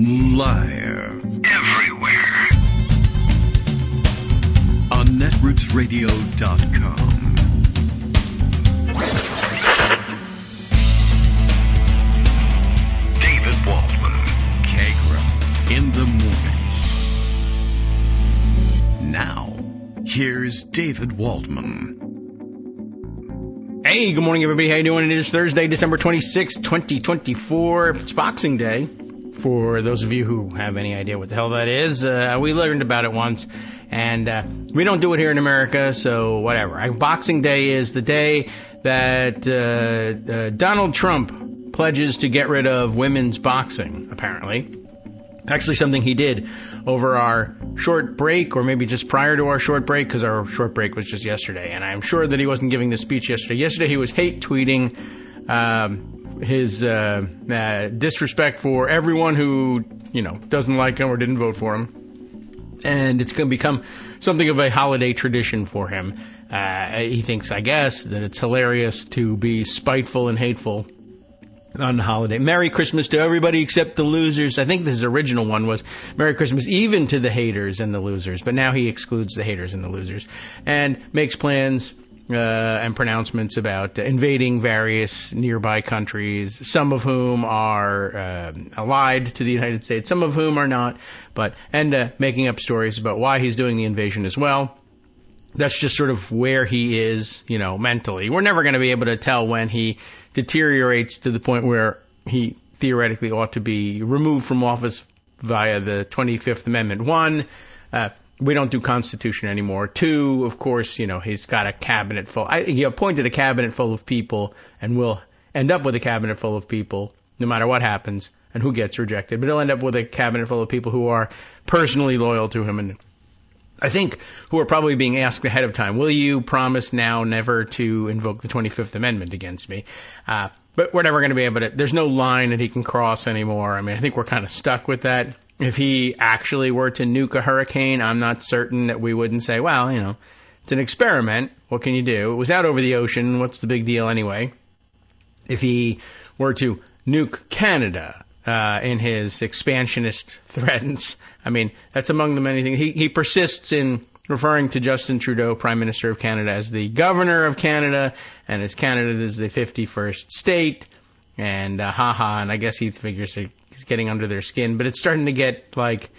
Live. Everywhere. On netrootsradio.com. David Waldman. Kagro. In the morning. Now, here's David Waldman. Hey, good morning, everybody. How you doing? It is Thursday, December 26, 2024. It's Boxing Day. For those of you who have any idea what the hell that is, we learned about it once, and we don't do it here in America, so whatever. Boxing Day is the day that Donald Trump pledges to get rid of women's boxing, apparently. Actually, something he did over our short break, or maybe just prior to our short break, because our short break was just yesterday, and I'm sure that he wasn't giving the speech yesterday. Yesterday he was hate tweeting his disrespect for everyone who, doesn't like him or didn't vote for him. And it's going to become something of a holiday tradition for him. He thinks, I guess, that it's hilarious to be spiteful and hateful on the holiday. Merry Christmas to everybody except the losers. I think his original one was Merry Christmas even to the haters and the losers. But now he excludes the haters and the losers and makes plans and pronouncements about invading various nearby countries, some of whom are allied to the United States, some of whom are not, and making up stories about why he's doing the invasion as well. That's just sort of where he is, mentally. We're never going to be able to tell when he deteriorates to the point where he theoretically ought to be removed from office via the 25th Amendment. One, we don't do Constitution anymore. Two, of course, he's got a cabinet full. He appointed a cabinet full of people and will end up with a cabinet full of people no matter what happens and who gets rejected. But he'll end up with a cabinet full of people who are personally loyal to him and I think who are probably being asked ahead of time, will you promise now never to invoke the 25th Amendment against me? But we're never going to be able to. There's no line that he can cross anymore. I mean, I think we're kind of stuck with that. If he actually were to nuke a hurricane, I'm not certain that we wouldn't say, well, it's an experiment. What can you do? It was out over the ocean. What's the big deal anyway? If he were to nuke Canada in his expansionist threats, I mean, that's among the many things. He persists in referring to Justin Trudeau, Prime Minister of Canada, as the Governor of Canada, and as Canada is the 51st state. And and I guess he figures he's getting under their skin. But it's starting to get like,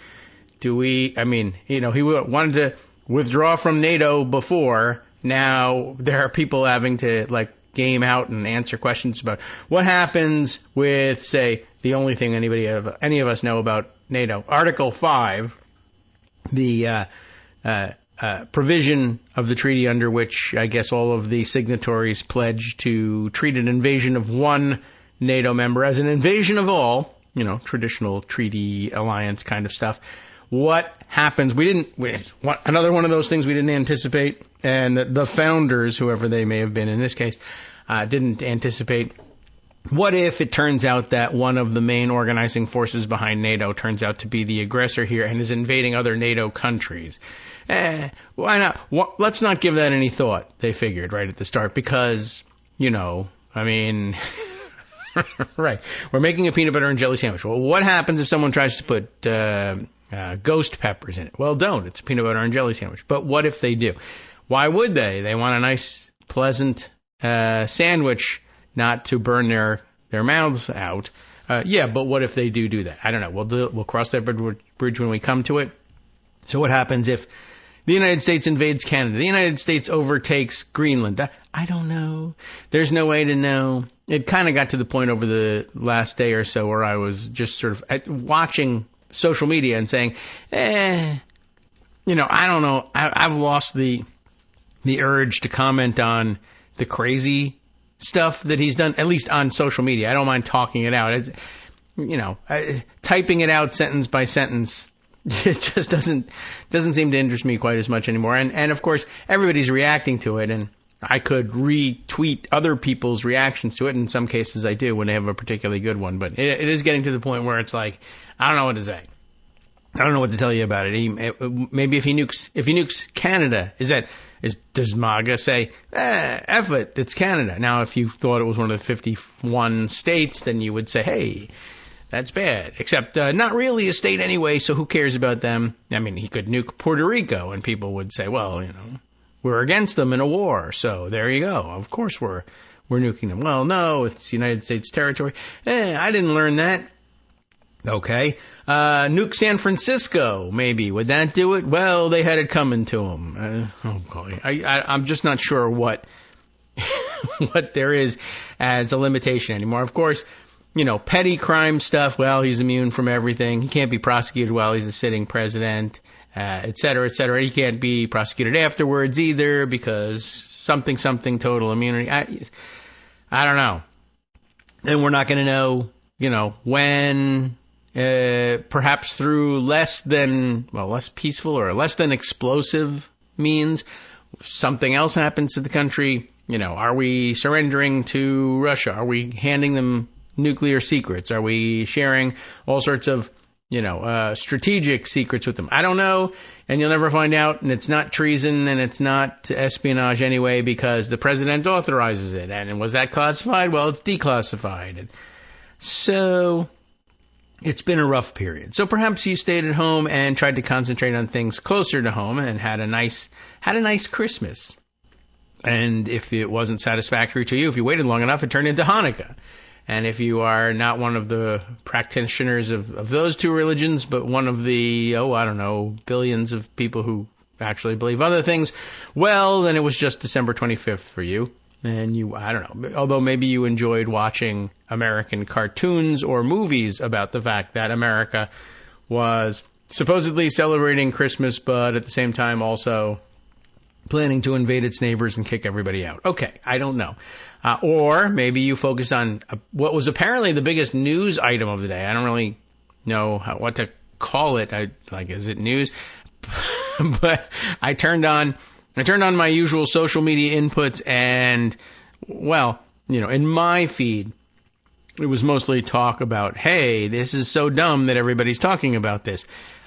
he wanted to withdraw from NATO before. Now there are people having to game out and answer questions about what happens with, say, the only thing any of us know about NATO, Article 5, the provision of the treaty under which I guess all of the signatories pledge to treat an invasion of one NATO member as an invasion of all, traditional treaty alliance kind of stuff. What happens? Another one of those things we didn't anticipate, and the founders, whoever they may have been in this case, didn't anticipate. What if it turns out that one of the main organizing forces behind NATO turns out to be the aggressor here and is invading other NATO countries? Why not? Let's not give that any thought, they figured right at the start, because, right. We're making a peanut butter and jelly sandwich. Well, what happens if someone tries to put ghost peppers in it? Well, don't. It's a peanut butter and jelly sandwich. But what if they do? Why would they? They want a nice, pleasant sandwich, not to burn their mouths out. But what if they do that? I don't know. We'll cross that bridge when we come to it. So what happens if the United States invades Canada? The United States overtakes Greenland. I don't know. There's no way to know. It kind of got to the point over the last day or so where I was just sort of watching social media and saying, I don't know. I've lost the urge to comment on the crazy stuff that he's done, at least on social media. I don't mind talking it out. It's, typing it out sentence by sentence, it just doesn't seem to interest me quite as much anymore. And of course, everybody's reacting to it, and I could retweet other people's reactions to it. In some cases I do when they have a particularly good one, but it is getting to the point where it's like, I don't know what to say. I don't know what to tell you about it. Maybe if he nukes Canada, does MAGA say, F it, it's Canada? Now, if you thought it was one of the 51 states, then you would say, hey, That's bad. Except not really a state anyway, so who cares about them? I mean, he could nuke Puerto Rico, and people would say, well, we're against them in a war, so there you go. Of course we're nuking them. Well, no, it's United States territory. I didn't learn that. Okay. Nuke San Francisco, maybe. Would that do it? Well, they had it coming to them. Oh, boy. I'm just not sure what there is as a limitation anymore. Of course, petty crime stuff, well, he's immune from everything. He can't be prosecuted while he's a sitting president, et cetera, et cetera. He can't be prosecuted afterwards either because something, total immunity. I don't know. And we're not going to know, when... perhaps through less peaceful or less than explosive means, something else happens to the country. Are we surrendering to Russia? Are we handing them nuclear secrets? Are we sharing all sorts of, strategic secrets with them? I don't know, and you'll never find out, and it's not treason, and it's not espionage anyway, because the president authorizes it. And was that classified? Well, it's declassified. And so... it's been a rough period. So perhaps you stayed at home and tried to concentrate on things closer to home and had a nice Christmas. And if it wasn't satisfactory to you, if you waited long enough, it turned into Hanukkah. And if you are not one of the practitioners of those two religions, but one of the, billions of people who actually believe other things, well, then it was just December 25th for you. And although maybe you enjoyed watching American cartoons or movies about the fact that America was supposedly celebrating Christmas, but at the same time also planning to invade its neighbors and kick everybody out. Okay, I don't know. Or maybe you focused on what was apparently the biggest news item of the day. I don't really know what to call it. Is it news? But I turned on my usual social media inputs and, in my feed, it was mostly talk about, hey, this is so dumb that everybody's talking about this.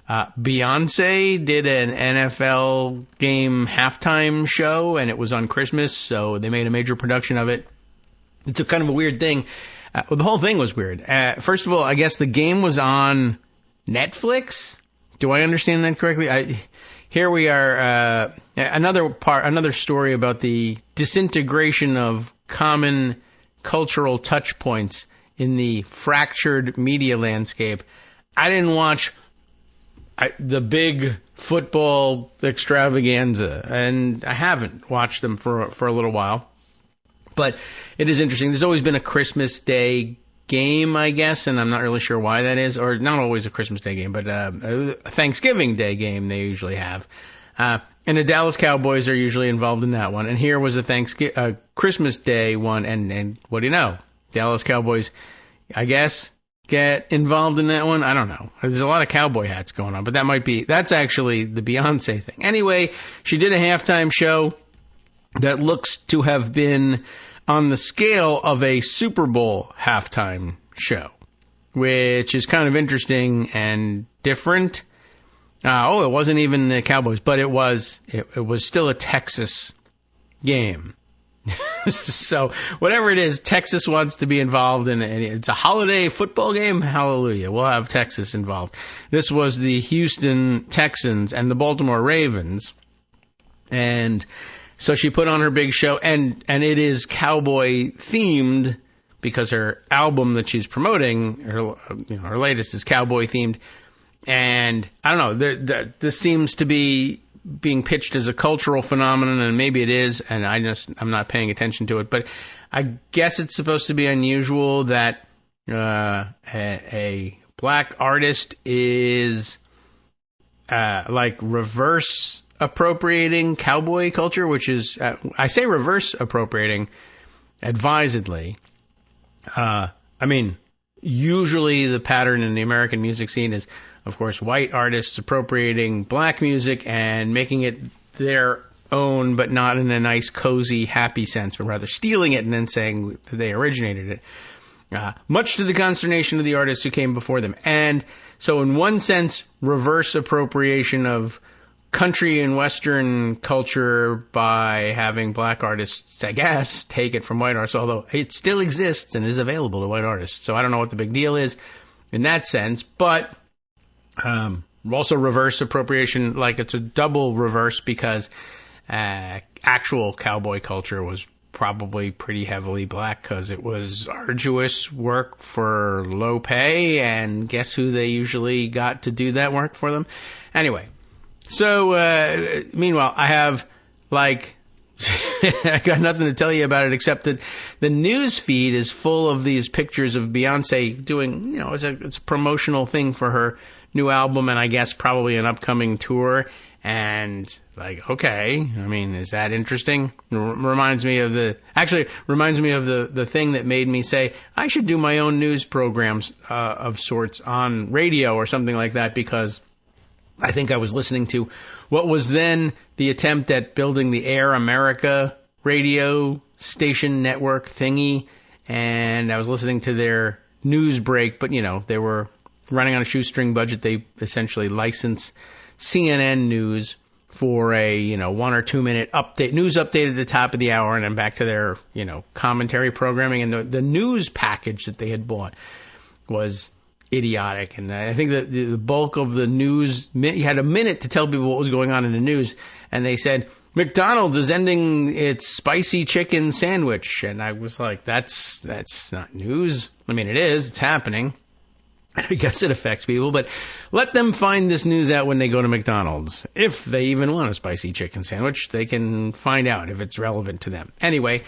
Beyoncé did an NFL game halftime show, and it was on Christmas, so they made a major production of it. It's a kind of a weird thing. The whole thing was weird. First of all, I guess the game was on Netflix. Do I understand that correctly? Here we are, another story about the disintegration of common cultural touch points in the fractured media landscape. I didn't watch the big football extravaganza, and I haven't watched them for a little while. But it is interesting. There's always been a Christmas Day game, I guess, and I'm not really sure why that is, or not always a Christmas Day game, but a Thanksgiving Day game they usually have. And the Dallas Cowboys are usually involved in that one. And here was a Christmas Day one, and what do you know? Dallas Cowboys, I guess, get involved in that one. I don't know. There's a lot of cowboy hats going on, but that's actually the Beyoncé thing. Anyway, she did a halftime show that looks to have been on the scale of a Super Bowl halftime show, which is kind of interesting and different. It wasn't even the Cowboys, but it was still a Texas game. So whatever it is, Texas wants to be involved in it. It's a holiday football game. Hallelujah. We'll have Texas involved. This was the Houston Texans and the Baltimore Ravens. And so she put on her big show, and it is cowboy themed because her album that she's promoting, her latest is cowboy themed. And I don't know, this seems to be being pitched as a cultural phenomenon, and maybe it is, and I'm not paying attention to it. But I guess it's supposed to be unusual that a black artist is reverse appropriating cowboy culture, which is, I say reverse appropriating advisedly. Usually the pattern in the American music scene is, of course, white artists appropriating black music and making it their own, but not in a nice, cozy, happy sense, but rather stealing it and then saying that they originated it. Much to the consternation of the artists who came before them. And so in one sense, reverse appropriation of country and Western culture by having black artists, I guess, take it from white artists, although it still exists and is available to white artists. So I don't know what the big deal is. in that sense, but also reverse appropriation, like it's a double reverse because actual cowboy culture was probably pretty heavily black because it was arduous work for low pay, and guess who they usually got to do that work for them? Anyway, so meanwhile, I have I got nothing to tell you about it except that the news feed is full of these pictures of Beyoncé doing, it's a promotional thing for her new album and I guess probably an upcoming tour. And okay, is that interesting? Reminds me of the thing that made me say I should do my own news programs of sorts on radio or something like that, because I think I was listening to what was then the attempt at building the Air America radio station network thingy, and I was listening to their news break, but they were running on a shoestring budget. They essentially licensed CNN News for a 1 or 2 minute news update at the top of the hour, and then back to their commentary programming. And the news package that they had bought was idiotic. And I think that the bulk of the news, you had a minute to tell people what was going on in the news, and they said McDonald's is ending its spicy chicken sandwich, and I was like, that's not news. It is, it's happening. I guess it affects people, but let them find this news out when they go to McDonald's. If they even want a spicy chicken sandwich, they can find out if it's relevant to them. Anyway,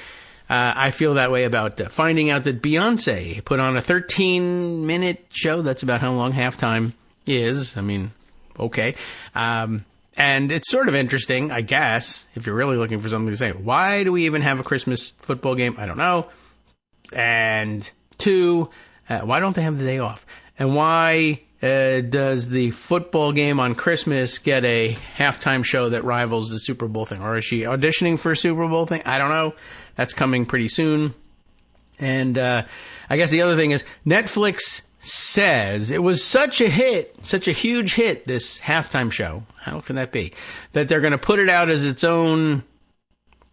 I feel that way about finding out that Beyoncé put on a 13-minute show. That's about how long halftime is. Okay. And it's sort of interesting, I guess, if you're really looking for something to say. Why do we even have a Christmas football game? I don't know. And 2, why don't they have the day off? And why does the football game on Christmas get a halftime show that rivals the Super Bowl thing? Or is she auditioning for a Super Bowl thing? I don't know. That's coming pretty soon. And I guess the other thing is Netflix says it was such a huge hit, this halftime show. How can that be? That they're going to put it out as its own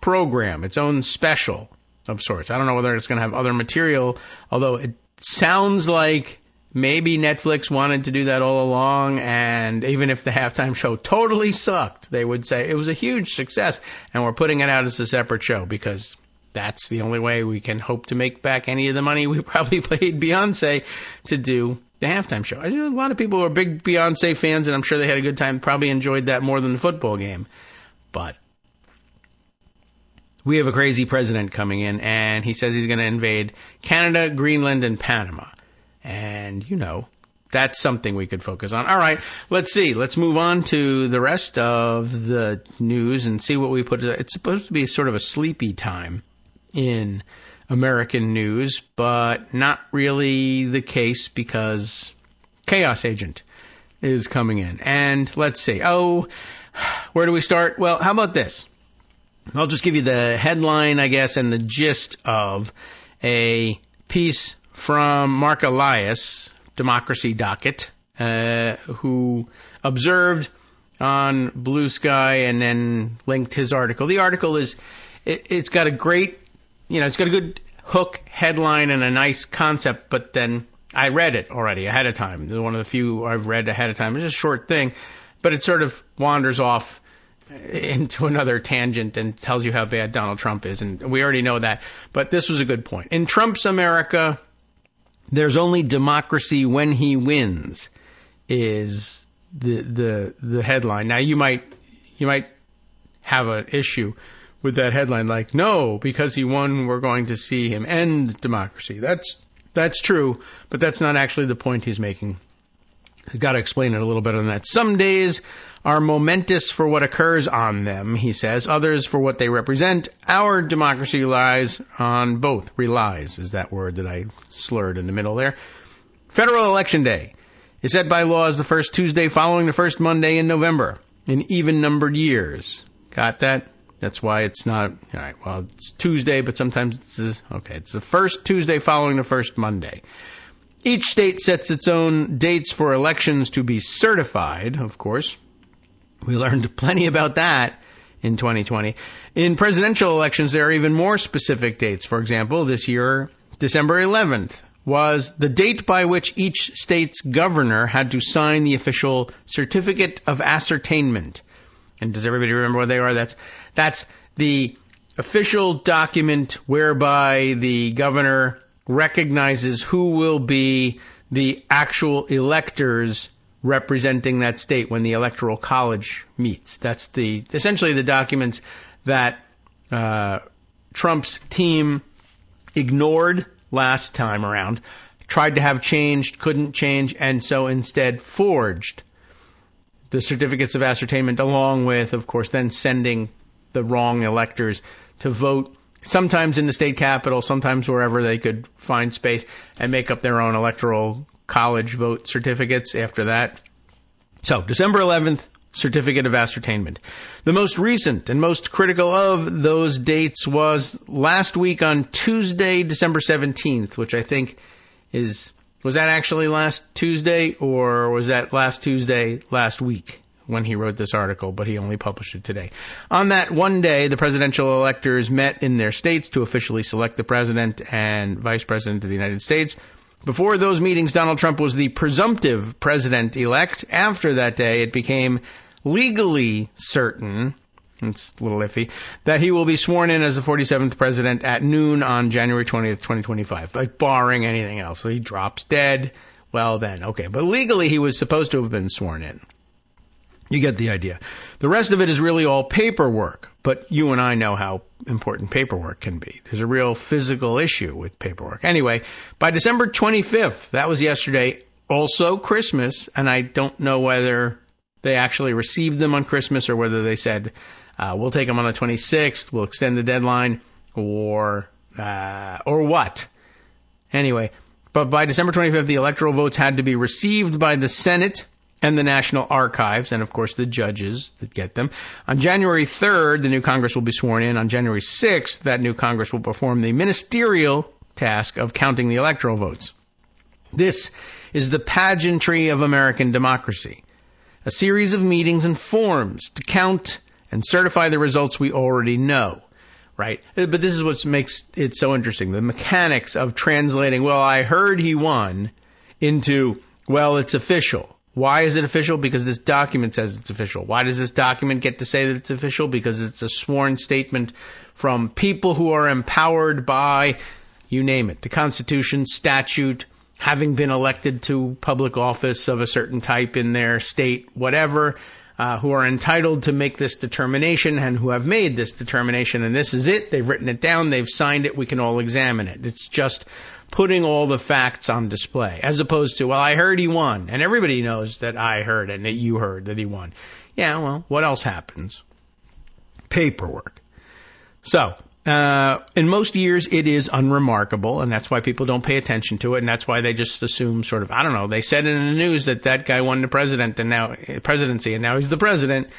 program, its own special of sorts. I don't know whether it's going to have other material, although it sounds like maybe Netflix wanted to do that all along, and even if the halftime show totally sucked, they would say it was a huge success, and we're putting it out as a separate show because that's the only way we can hope to make back any of the money we probably paid Beyoncé to do the halftime show. I know a lot of people are big Beyoncé fans, and I'm sure they had a good time, probably enjoyed that more than the football game. But we have a crazy president coming in, and he says he's going to invade Canada, Greenland, and Panama. And, that's something we could focus on. All right, let's see. Let's move on to the rest of the news and see what we put. It's supposed to be sort of a sleepy time in American news, but not really the case because Chaos Agent is coming in. And let's see. Where do we start? Well, how about this? I'll just give you the headline, I guess, and the gist of a piece from Mark Elias, Democracy Docket, who observed on Blue Sky and then linked his article. The article it's got a great, it's got a good hook headline and a nice concept, but then I read it already ahead of time. It's one of the few I've read ahead of time. It's a short thing, but it sort of wanders off into another tangent and tells you how bad Donald Trump is, and we already know that. But this was a good point. In Trump's America, there's only democracy when he wins, is the headline. Now you might have an issue with that headline, like, no, because he won, we're going to see him end democracy. That's true, but that's not actually the point he's making. I've got to explain it a little bit on that. Some days are momentous for what occurs on them, he says, others for what they represent. Our democracy relies on both. Relies is that word that I slurred in the middle there. Federal Election Day is set by law as the first Tuesday following the first Monday in November in even-numbered years. Got that? That's why it's not, all right, well, it's Tuesday, but sometimes it's the first Tuesday following the first Monday. Each state sets its own dates for elections to be certified, of course. We learned plenty about that in 2020. In presidential elections, there are even more specific dates. For example, this year, December 11th was the date by which each state's governor had to sign the official certificate of ascertainment. And does everybody remember what they are? That's the official document whereby the governor recognizes who will be the actual electors representing that state when the electoral college meets. That's essentially the documents that Trump's team ignored last time around, tried to have changed, couldn't change, and so instead forged the certificates of ascertainment, along with, of course, then sending the wrong electors to vote, sometimes in the state capitol, sometimes wherever they could find space, and make up their own electoral college vote certificates after that. So, December 11th, certificate of ascertainment. The most recent and most critical of those dates was last week on Tuesday, December 17th, which I think was that actually last Tuesday, or was that last Tuesday last week when he wrote this article, but he only published it today. On that one day, the presidential electors met in their states to officially select the president and vice president of the United States. Before those meetings, Donald Trump was the presumptive president-elect. After that day, it became legally certain, it's a little iffy, that he will be sworn in as the 47th president at noon on January 20th, 2025, like barring anything else. So he drops dead, well then, okay. But legally, he was supposed to have been sworn in. You get the idea. The rest of it is really all paperwork, but you and I know how important paperwork can be. There's a real physical issue with paperwork. Anyway, by December 25th, that was yesterday, also Christmas, and I don't know whether they actually received them on Christmas or whether they said, we'll take them on the 26th, we'll extend the deadline, or what. Anyway, but by December 25th, the electoral votes had to be received by the Senate and the National Archives, and of course the judges that get them. On January 3rd, the new Congress will be sworn in. On January 6th, that new Congress will perform the ministerial task of counting the electoral votes. This is the pageantry of American democracy. A series of meetings and forms to count and certify the results we already know, right? But this is what makes it so interesting. The mechanics of translating, well, I heard he won, into, well, it's official. Why is it official? Because this document says it's official. Why does this document get to say that it's official? Because it's a sworn statement from people who are empowered by, you name it, the Constitution, statute, having been elected to public office of a certain type in their state, whatever, who are entitled to make this determination and who have made this determination. And this is it. They've written it down. They've signed it. We can all examine it. It's just putting all the facts on display, as opposed to, well, I heard he won. And everybody knows that I heard and that you heard that he won. Yeah, well, what else happens? Paperwork. So, in most years, it is unremarkable, and that's why people don't pay attention to it, and that's why they just assume sort of, I don't know, they said in the news that guy won the presidency, and now he's the president.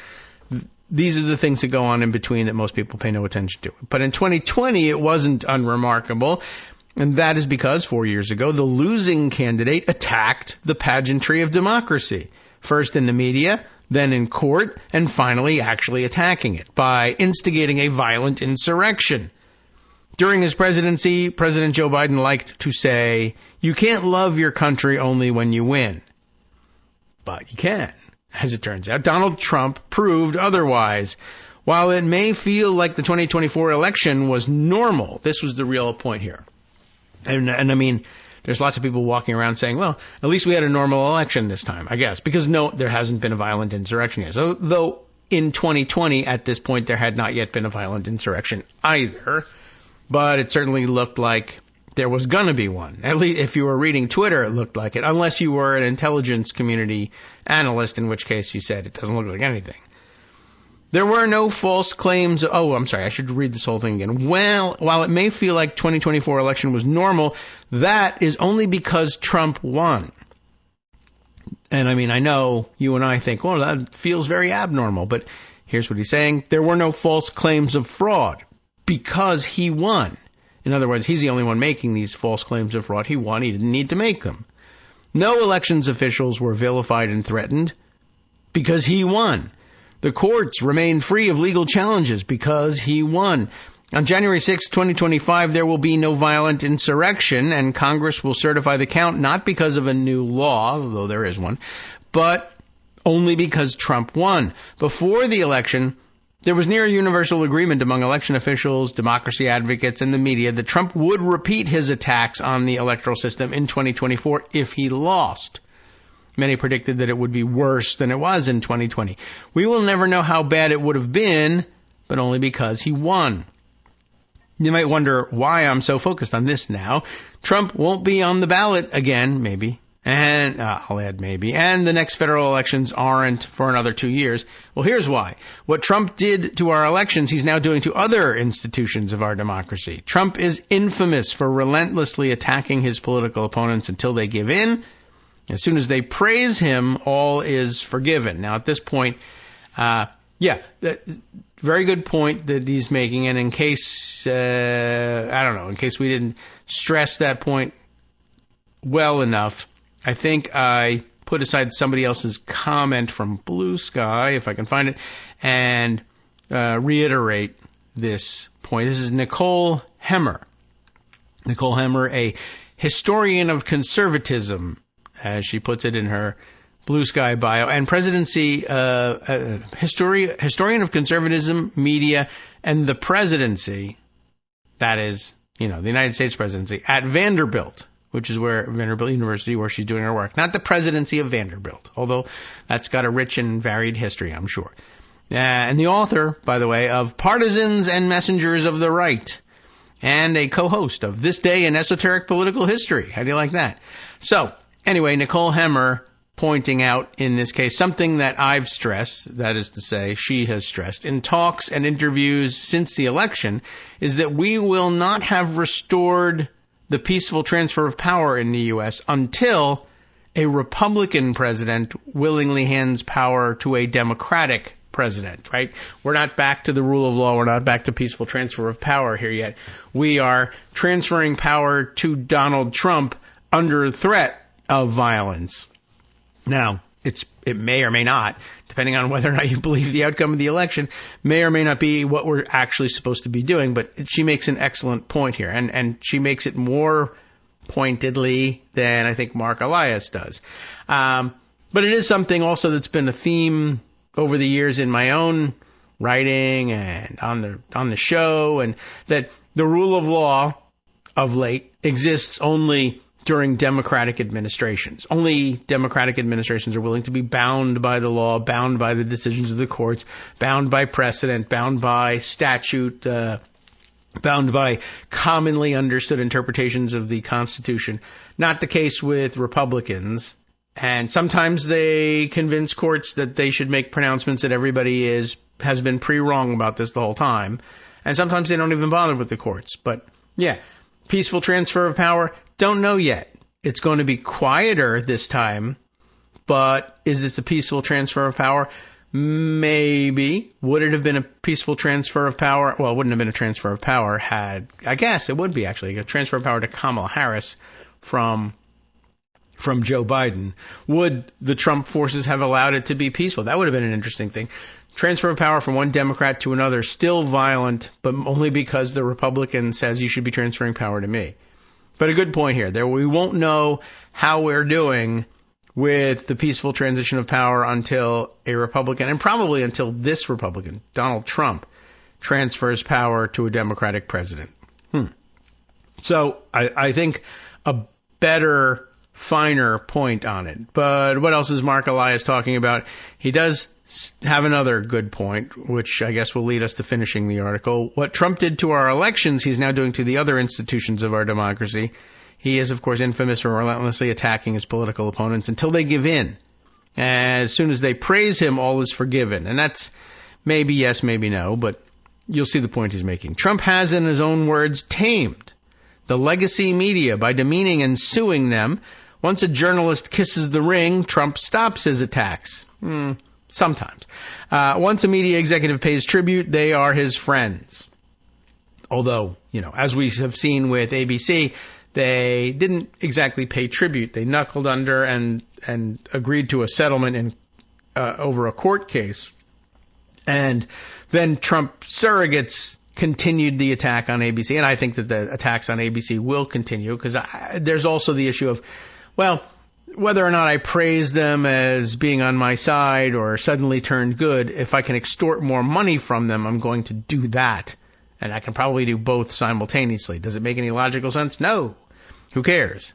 These are the things that go on in between that most people pay no attention to. But in 2020, it wasn't unremarkable, and that is because 4 years ago, the losing candidate attacked the pageantry of democracy, first in the media, then in court, and finally actually attacking it by instigating a violent insurrection. During his presidency, President Joe Biden liked to say, you can't love your country only when you win. But you can. As it turns out, Donald Trump proved otherwise. While it may feel like the 2024 election was normal, this was the real point here. And I mean, there's lots of people walking around saying, well, at least we had a normal election this time, I guess, because no, there hasn't been a violent insurrection yet. So, though in 2020, at this point, there had not yet been a violent insurrection either, but it certainly looked like there was going to be one. At least if you were reading Twitter, it looked like it, unless you were an intelligence community analyst, in which case you said it doesn't look like anything. There were no false claims. Oh, I'm sorry. I should read this whole thing again. Well, while it may feel like 2024 election was normal, that is only because Trump won. And I mean, I know you and I think, well, that feels very abnormal. But here's what he's saying. There were no false claims of fraud because he won. In other words, he's the only one making these false claims of fraud. He won. He didn't need to make them. No elections officials were vilified and threatened because he won. The courts remained free of legal challenges because he won. On January 6, 2025, there will be no violent insurrection, and Congress will certify the count not because of a new law, although there is one, but only because Trump won. Before the election, there was near universal agreement among election officials, democracy advocates, and the media that Trump would repeat his attacks on the electoral system in 2024 if he lost. Many predicted that it would be worse than it was in 2020. We will never know how bad it would have been, but only because he won. You might wonder why I'm so focused on this now. Trump won't be on the ballot again, maybe. And I'll add maybe. And the next federal elections aren't for another 2 years. Well, here's why. What Trump did to our elections, he's now doing to other institutions of our democracy. Trump is infamous for relentlessly attacking his political opponents until they give in. As soon as they praise him, all is forgiven. Now, at this point, very good point that he's making. And in case, in case we didn't stress that point well enough, I think I put aside somebody else's comment from Blue Sky, if I can find it, and reiterate this point. This is Nicole Hemmer. Nicole Hemmer, a historian of conservatism, as she puts it in her Blue Sky bio, and presidency, historian of conservatism, media, and the presidency, that is, the United States presidency, at Vanderbilt, which is Vanderbilt University, where she's doing her work. Not the presidency of Vanderbilt, although that's got a rich and varied history, I'm sure. And the author, by the way, of Partisans and Messengers of the Right, and a co-host of This Day in Esoteric Political History. How do you like that? So, anyway, Nicole Hemmer pointing out in this case something that I've stressed, that is to say, she has stressed, in talks and interviews since the election, is that we will not have restored the peaceful transfer of power in the U.S. until a Republican president willingly hands power to a Democratic president, right? We're not back to the rule of law. We're not back to peaceful transfer of power here yet. We are transferring power to Donald Trump under threat of violence. Now, it may or may not, depending on whether or not you believe the outcome of the election, may or may not be what we're actually supposed to be doing. But she makes an excellent point here, and she makes it more pointedly than I think Mark Elias does. But it is something also that's been a theme over the years in my own writing and on the show, and that the rule of law of late exists only during Democratic administrations. Only Democratic administrations are willing to be bound by the law, bound by the decisions of the courts, bound by precedent, bound by statute, bound by commonly understood interpretations of the Constitution. Not the case with Republicans. And sometimes they convince courts that they should make pronouncements that everybody has been wrong about this the whole time. And sometimes they don't even bother with the courts. But yeah, peaceful transfer of power, don't know yet. It's going to be quieter this time, but is this a peaceful transfer of power? Maybe. Would it have been a peaceful transfer of power? Well, it wouldn't have been a transfer of power I guess it would be actually, a transfer of power to Kamala Harris from Joe Biden. Would the Trump forces have allowed it to be peaceful? That would have been an interesting thing. Transfer of power from one Democrat to another, still violent, but only because the Republican says you should be transferring power to me. But a good point here. We won't know how we're doing with the peaceful transition of power until a Republican, and probably until this Republican, Donald Trump, transfers power to a Democratic president. So I think a better, finer point on it. But what else is Mark Elias talking about? He does have another good point, which I guess will lead us to finishing the article. What Trump did to our elections, he's now doing to the other institutions of our democracy. He is, of course, infamous for relentlessly attacking his political opponents until they give in. As soon as they praise him, all is forgiven. And that's maybe yes, maybe no, but you'll see the point he's making. Trump has, in his own words, tamed the legacy media by demeaning and suing them. Once a journalist kisses the ring, Trump stops his attacks. Sometimes. Once a media executive pays tribute, they are his friends. Although, as we have seen with ABC, they didn't exactly pay tribute. They knuckled under and agreed to a settlement over a court case. And then Trump surrogates continued the attack on ABC, and I think that the attacks on ABC will continue, because there's also the issue of, well, whether or not I praise them as being on my side or suddenly turned good, if I can extort more money from them, I'm going to do that. And I can probably do both simultaneously. Does it make any logical sense? No. Who cares?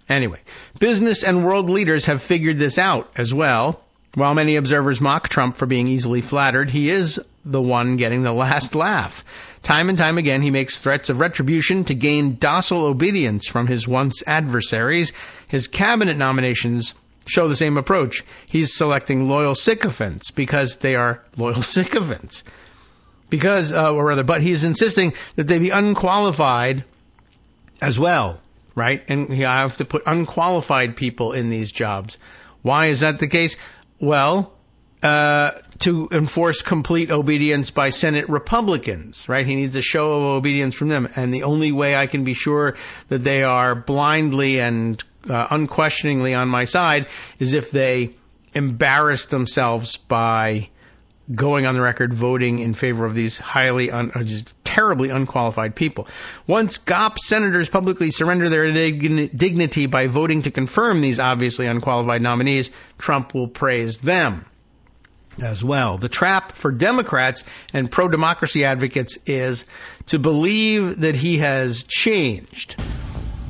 Anyway, business and world leaders have figured this out as well. While many observers mock Trump for being easily flattered, he is the one getting the last laugh. Time and time again, he makes threats of retribution to gain docile obedience from his once adversaries. His cabinet nominations show the same approach. He's selecting loyal sycophants because they are loyal sycophants. But he's insisting that they be unqualified as well, right? And you have to put unqualified people in these jobs. Why is that the case? Well, to enforce complete obedience by Senate Republicans, right? He needs a show of obedience from them. And the only way I can be sure that they are blindly and unquestioningly on my side is if they embarrass themselves by going on the record voting in favor of these just terribly unqualified people. Once GOP senators publicly surrender their dignity by voting to confirm these obviously unqualified nominees, Trump will praise them as well. The trap for Democrats and pro-democracy advocates is to believe that he has changed,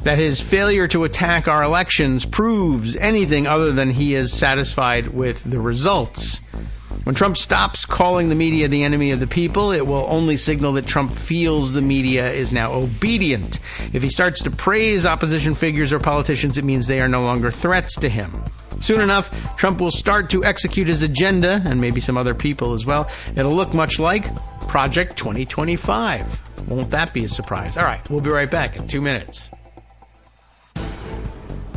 that his failure to attack our elections proves anything other than he is satisfied with the results. When Trump stops calling the media the enemy of the people, it will only signal that Trump feels the media is now obedient. If he starts to praise opposition figures or politicians, it means they are no longer threats to him. Soon enough, Trump will start to execute his agenda, and maybe some other people as well. It'll look much like Project 2025. Won't that be a surprise? All right, we'll be right back in 2 minutes.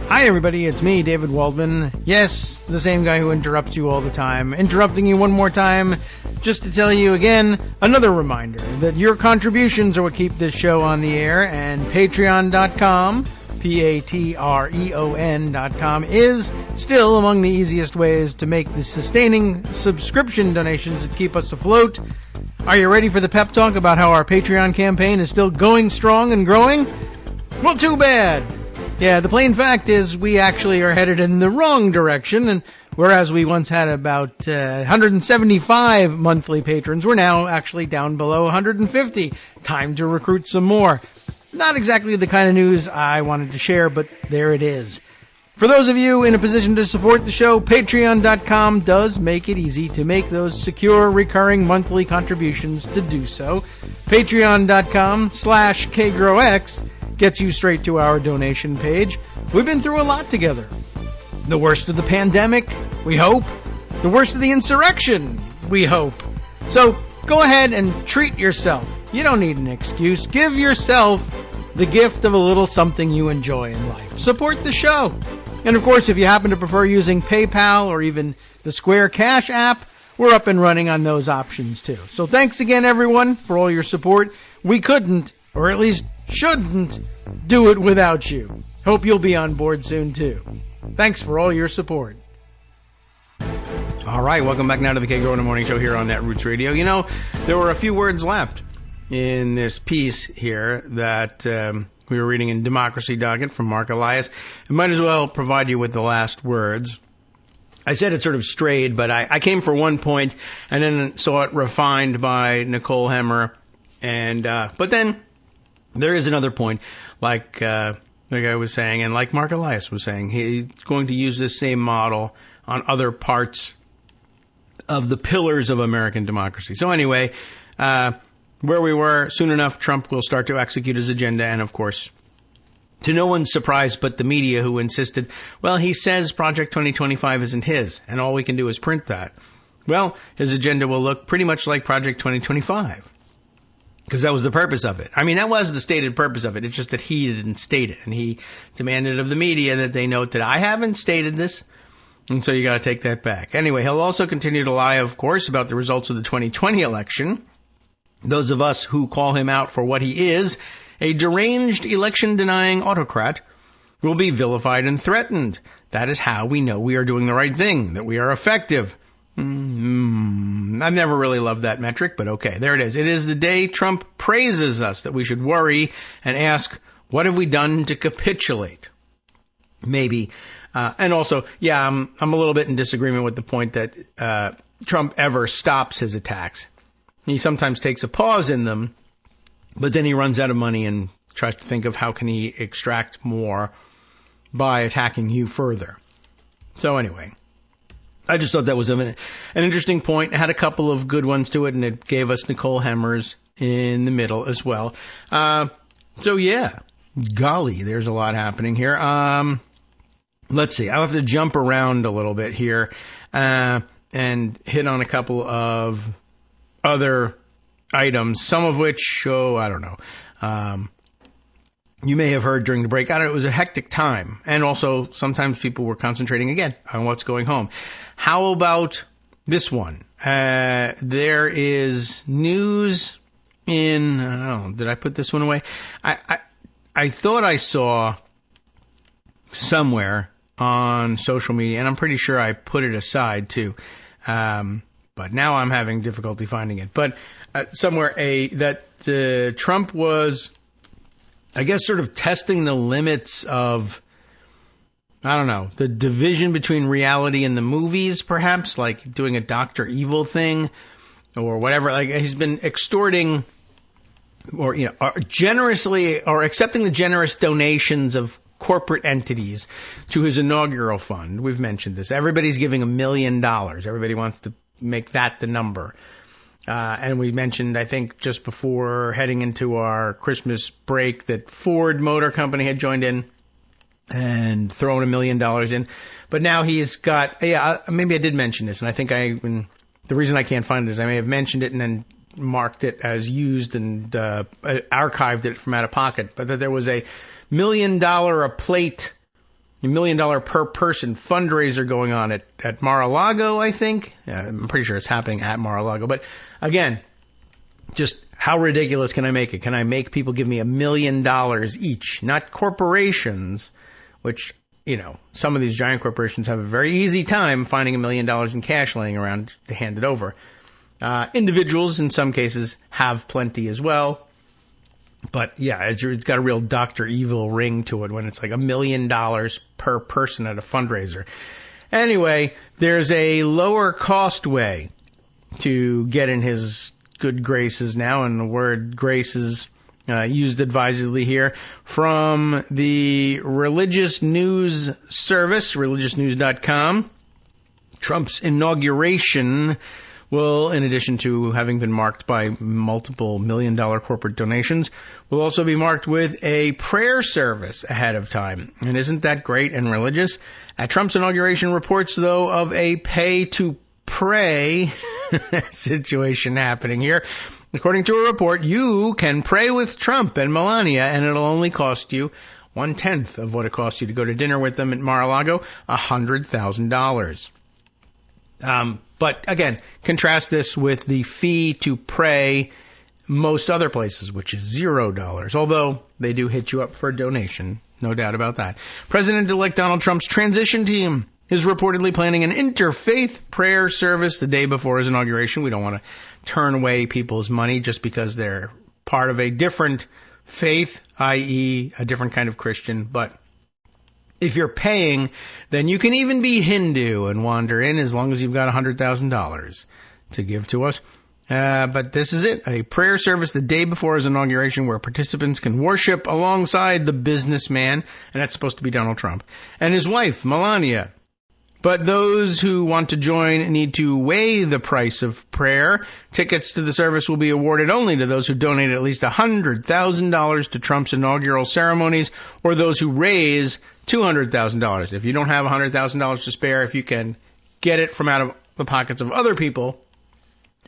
Hi, everybody. It's me, David Waldman. Yes, the same guy who interrupts you all the time. Interrupting you one more time just to tell you again, another reminder that your contributions are what keep this show on the air, and Patreon.com, Patreon.com, is still among the easiest ways to make the sustaining subscription donations that keep us afloat. Are you ready for the pep talk about how our Patreon campaign is still going strong and growing? Well, too bad. Yeah, the plain fact is we actually are headed in the wrong direction, and whereas we once had about 175 monthly patrons, we're now actually down below 150. Time to recruit some more. Not exactly the kind of news I wanted to share, but there it is. For those of you in a position to support the show, Patreon.com does make it easy to make those secure, recurring monthly contributions to do so. Patreon.com/KagroX gets you straight to our donation page. We've been through a lot together. The worst of the pandemic, we hope. The worst of the insurrection, we hope. So go ahead and treat yourself. You don't need an excuse. Give yourself the gift of a little something you enjoy in life. Support the show. And of course, if you happen to prefer using PayPal or even the Square Cash app, we're up and running on those options too. So thanks again, everyone, for all your support. We couldn't, or at least shouldn't, do it without you. Hope you'll be on board soon too. Thanks for all your support. All right, welcome back now to the Kagro in the Morning Show here on Netroots Radio. You know, there were a few words left in this piece here that we were reading in Democracy Docket from Mark Elias. I might as well provide you with the last words. I said it sort of strayed, but I came for one point and then saw it refined by Nicole Hemmer. And but then there is another point, like the guy was saying, and like Mark Elias was saying, he's going to use this same model on other parts of the pillars of American democracy. So anyway, where we were, soon enough, Trump will start to execute his agenda. And of course, to no one's surprise but the media, who insisted, well, he says Project 2025 isn't his, and all we can do is print that. Well, his agenda will look pretty much like Project 2025. Because that was the purpose of it. I mean, that was the stated purpose of it. It's just that he didn't state it. And he demanded of the media that they note that I haven't stated this. And so you got to take that back. Anyway, he'll also continue to lie, of course, about the results of the 2020 election. Those of us who call him out for what he is, a deranged election-denying autocrat, will be vilified and threatened. That is how we know we are doing the right thing, that we are effective. I've never really loved that metric, but okay, there it is. It is the day Trump praises us that we should worry and ask, what have we done to capitulate? Maybe. And also, yeah, I'm a little bit in disagreement with the point that Trump ever stops his attacks. He sometimes takes a pause in them, but then he runs out of money and tries to think of how can he extract more by attacking you further. So anyway, I just thought that was an interesting point. It had a couple of good ones to it, and it gave us Nicole Hemmers in the middle as well. So yeah, golly, there's a lot happening here. Let's see. I'll have to jump around a little bit here and hit on a couple of other items, some of which, I don't know. You may have heard during the break. It was a hectic time. And also, sometimes people were concentrating again on what's going home. How about this one? There is news in, did I put this one away? I thought I saw somewhere on social media, and I'm pretty sure I put it aside too. But now I'm having difficulty finding it. But somewhere that Trump was, I guess, sort of testing the limits of, I don't know, the division between reality and the movies, perhaps, like doing a Dr. Evil thing or whatever. Like he's been extorting or generously or accepting the generous donations of corporate entities to his inaugural fund. We've mentioned this. Everybody's giving $1 million. Everybody wants to make that the number. And we mentioned, I think, just before heading into our Christmas break that Ford Motor Company had joined in and thrown $1 million in. But now he's got, maybe I did mention this, and I think the reason I can't find it is I may have mentioned it and then marked it as used and archived it from out of pocket, but that there was a $1 million a plate, $1 million per person fundraiser going on at Mar-a-Lago, I think. I'm pretty sure it's happening at Mar-a-Lago. But again, just how ridiculous can I make it? Can I make people give me $1 million each? Not corporations, which, some of these giant corporations have a very easy time finding $1 million in cash laying around to hand it over. Individuals, in some cases, have plenty as well. But yeah, it's got a real Dr. Evil ring to it when it's like $1 million per person at a fundraiser. Anyway, there's a lower cost way to get in his good graces now, and the word graces used advisedly here, from the religious news service, religiousnews.com. Trump's inauguration will, in addition to having been marked by multiple $1 million corporate donations, will also be marked with a prayer service ahead of time. And isn't that great and religious? At Trump's inauguration, reports, though, of a pay-to-pray situation happening here. According to a report, you can pray with Trump and Melania, and it'll only cost you 1/10 of what it costs you to go to dinner with them at Mar-a-Lago, $100,000. But again, contrast this with the fee to pray most other places, which is $0, although they do hit you up for a donation, no doubt about that. President-elect Donald Trump's transition team is reportedly planning an interfaith prayer service the day before his inauguration. We don't want to turn away people's money just because they're part of a different faith, i.e. a different kind of Christian, but if you're paying, then you can even be Hindu and wander in as long as you've got $100,000 to give to us. But this is it, a prayer service the day before his inauguration where participants can worship alongside the businessman, and that's supposed to be Donald Trump, and his wife, Melania. But those who want to join need to weigh the price of prayer. Tickets to the service will be awarded only to those who donate at least $100,000 to Trump's inaugural ceremonies, or those who raise $200,000. If you don't have $100,000 to spare, if you can get it from out of the pockets of other people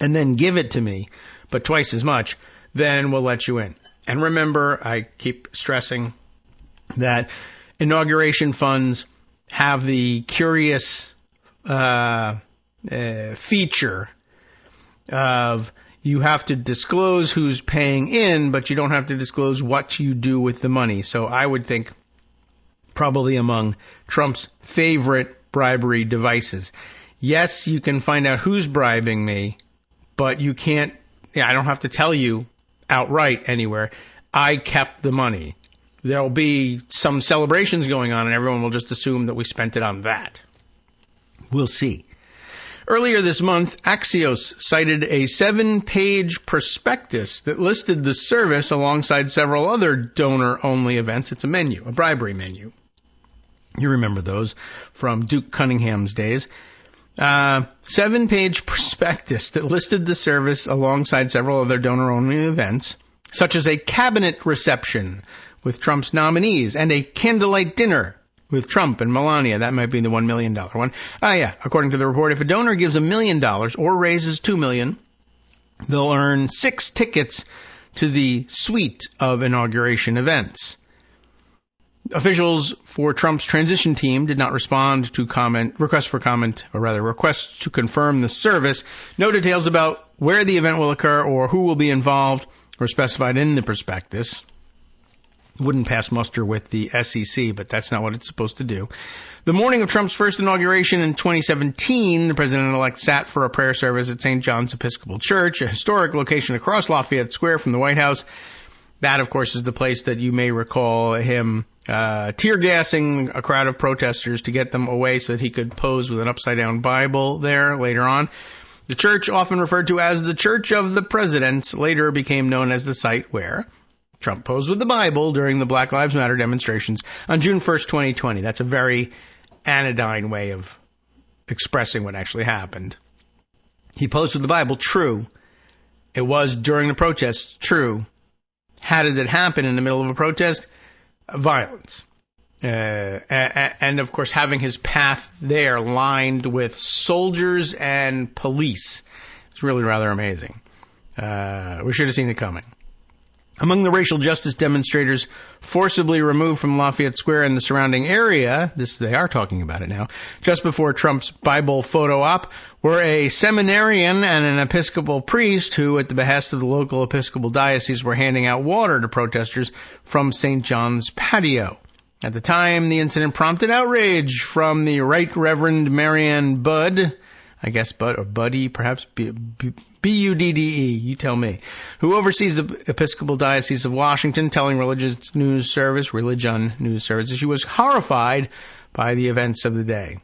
and then give it to me, but twice as much, then we'll let you in. And remember, I keep stressing that inauguration funds have the curious feature of you have to disclose who's paying in, but you don't have to disclose what you do with the money. So I would think probably among Trump's favorite bribery devices. Yes, you can find out who's bribing me, but you can't, I don't have to tell you outright anywhere, I kept the money. There'll be some celebrations going on and everyone will just assume that we spent it on that. We'll see. Earlier this month, Axios cited a 7-page prospectus that listed the service alongside several other donor-only events. It's a menu, a bribery menu. You remember those from Duke Cunningham's days. 7-page prospectus that listed the service alongside several other donor-only events, such as a cabinet reception with Trump's nominees and a candlelight dinner with Trump and Melania. That might be the $1 million one. According to the report, if a donor gives $1 million or raises $2 million, they'll earn 6 tickets to the suite of inauguration events. Officials for Trump's transition team did not respond to requests to confirm the service. No details about where the event will occur or who will be involved were specified in the prospectus. Wouldn't pass muster with the SEC, but that's not what it's supposed to do. The morning of Trump's first inauguration in 2017, the president-elect sat for a prayer service at St. John's Episcopal Church, a historic location across Lafayette Square from the White House. That, of course, is the place that you may recall him tear gassing a crowd of protesters to get them away so that he could pose with an upside-down Bible there later on. The church, often referred to as the Church of the Presidents, later became known as the site where Trump posed with the Bible during the Black Lives Matter demonstrations on June 1st, 2020. That's a very anodyne way of expressing what actually happened. He posed with the Bible, true. It was during the protests, true. How did it happen in the middle of a protest? Violence. And of course, having his path there lined with soldiers and police. It's really rather amazing. We should have seen it coming. Among the racial justice demonstrators forcibly removed from Lafayette Square and the surrounding area, they are talking about it now, just before Trump's Bible photo op, were a seminarian and an Episcopal priest who, at the behest of the local Episcopal diocese, were handing out water to protesters from St. John's patio. At the time, the incident prompted outrage from the Right Reverend Marianne Budd, I guess Bud or Buddy, perhaps B-U-D-D-E, you tell me, who oversees the Episcopal Diocese of Washington, telling Religion News Service that she was horrified by the events of the day.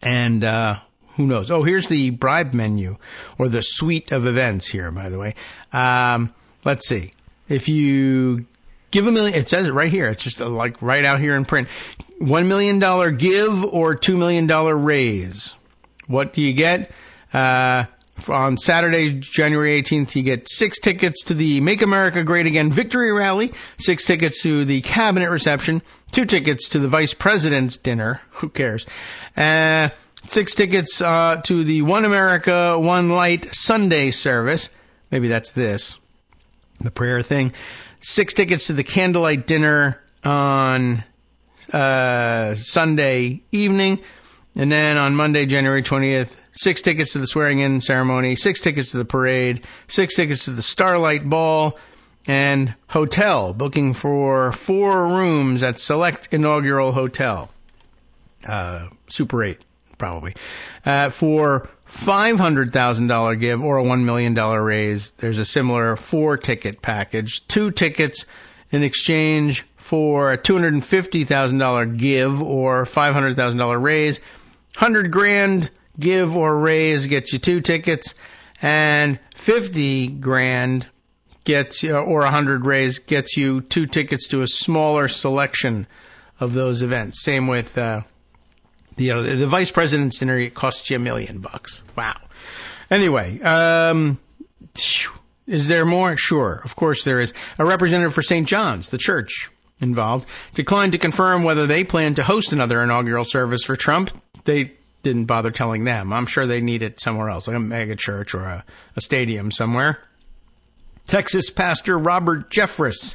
And who knows? Oh, here's the bribe menu, or the suite of events here, by the way. Let's see. If you give $1 million, it says it right here. It's just like right out here in print. $1 million give or $2 million raise. What do you get? On Saturday, January 18th, you get 6 tickets to the Make America Great Again victory rally, 6 tickets to the cabinet reception, 2 tickets to the vice president's dinner. Who cares? 6 tickets to the One America, One Light Sunday service. Maybe that's this, the prayer thing. 6 tickets to the candlelight dinner on Sunday evening. And then on Monday, January 20th, 6 tickets to the swearing-in ceremony, 6 tickets to the parade, 6 tickets to the Starlight Ball, and hotel, booking for 4 rooms at Select Inaugural Hotel. Super 8, probably. For $500,000 give or a $1 million raise, there's a similar 4-ticket package. 2 tickets in exchange for a $250,000 give or $500,000 raise. $100,000 give or raise gets you 2 tickets, and $50,000 gets you, or 100 raise gets you 2 tickets to a smaller selection of those events. Same with the vice president's dinner. It costs you $1 million. Wow. Anyway, is there more? Sure, of course there is. A representative for St. John's, the church involved, declined to confirm whether they plan to host another inaugural service for Trump. They didn't bother telling them. I'm sure they need it somewhere else, like a mega church or a stadium somewhere. Texas pastor Robert Jeffress,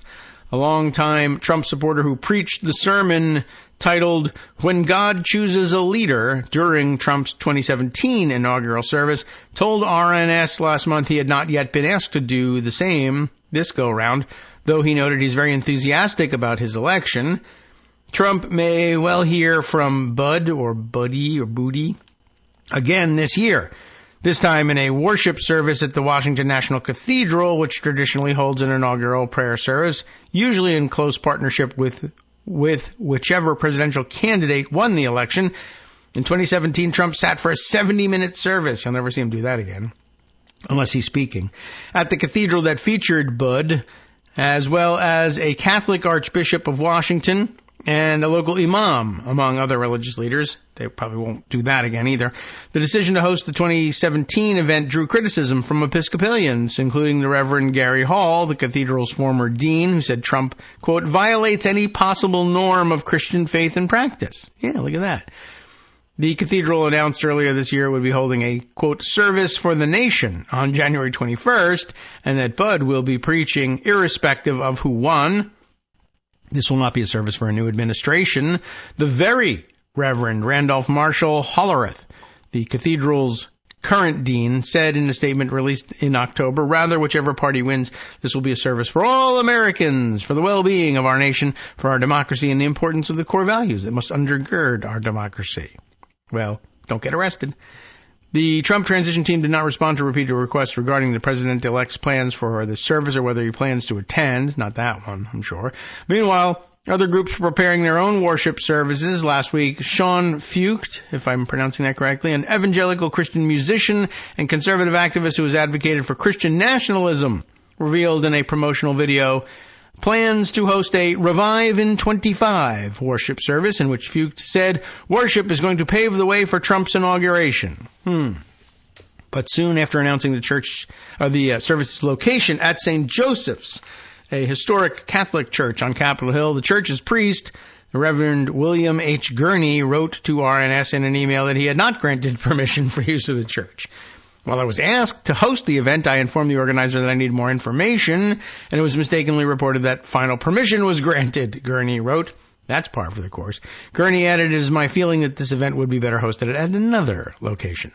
a longtime Trump supporter who preached the sermon titled "When God Chooses a Leader" during Trump's 2017 inaugural service, told RNS last month he had not yet been asked to do the same this go-round, though he noted he's very enthusiastic about his election. Trump may well hear from Bud or Buddy or Booty again this year. this time in a worship service at the Washington National Cathedral, which traditionally holds an inaugural prayer service, usually in close partnership with whichever presidential candidate won the election. In 2017, Trump sat for a 70-minute service. You'll never see him do that again, unless he's speaking, at the cathedral that featured Bud, as well as a Catholic Archbishop of Washington and a local imam, among other religious leaders. They probably won't do that again either. The decision to host the 2017 event drew criticism from Episcopalians, including the Reverend Gary Hall, the cathedral's former dean, who said Trump, quote, violates any possible norm of Christian faith and practice. Yeah, look at that. The cathedral announced earlier this year it would be holding a, quote, service for the nation on January 21st, and that Bud will be preaching irrespective of who won. This will not be a service for a new administration. The very Reverend Randolph Marshall Hollerith, the cathedral's current dean, said in a statement released in October, rather, whichever party wins, this will be a service for all Americans, for the well-being of our nation, for our democracy, and the importance of the core values that must undergird our democracy. Well, don't get arrested. The Trump transition team did not respond to repeated requests regarding the president-elect's plans for the service or whether he plans to attend. Not that one, I'm sure. Meanwhile, other groups were preparing their own worship services. Last week, Sean Fucht, if I'm pronouncing that correctly, an evangelical Christian musician and conservative activist who has advocated for Christian nationalism, revealed in a promotional video plans to host a Revive in 25 worship service in which Fucht said worship is going to pave the way for Trump's inauguration. But soon after announcing the service's location at St. Joseph's, a historic Catholic church on Capitol Hill, the church's priest, the Reverend William H. Gurney, wrote to RNS in an email that he had not granted permission for use of the church. While I was asked to host the event, I informed the organizer that I needed more information, and it was mistakenly reported that final permission was granted, Gurney wrote. That's par for the course. Gurney added, it is my feeling that this event would be better hosted at another location.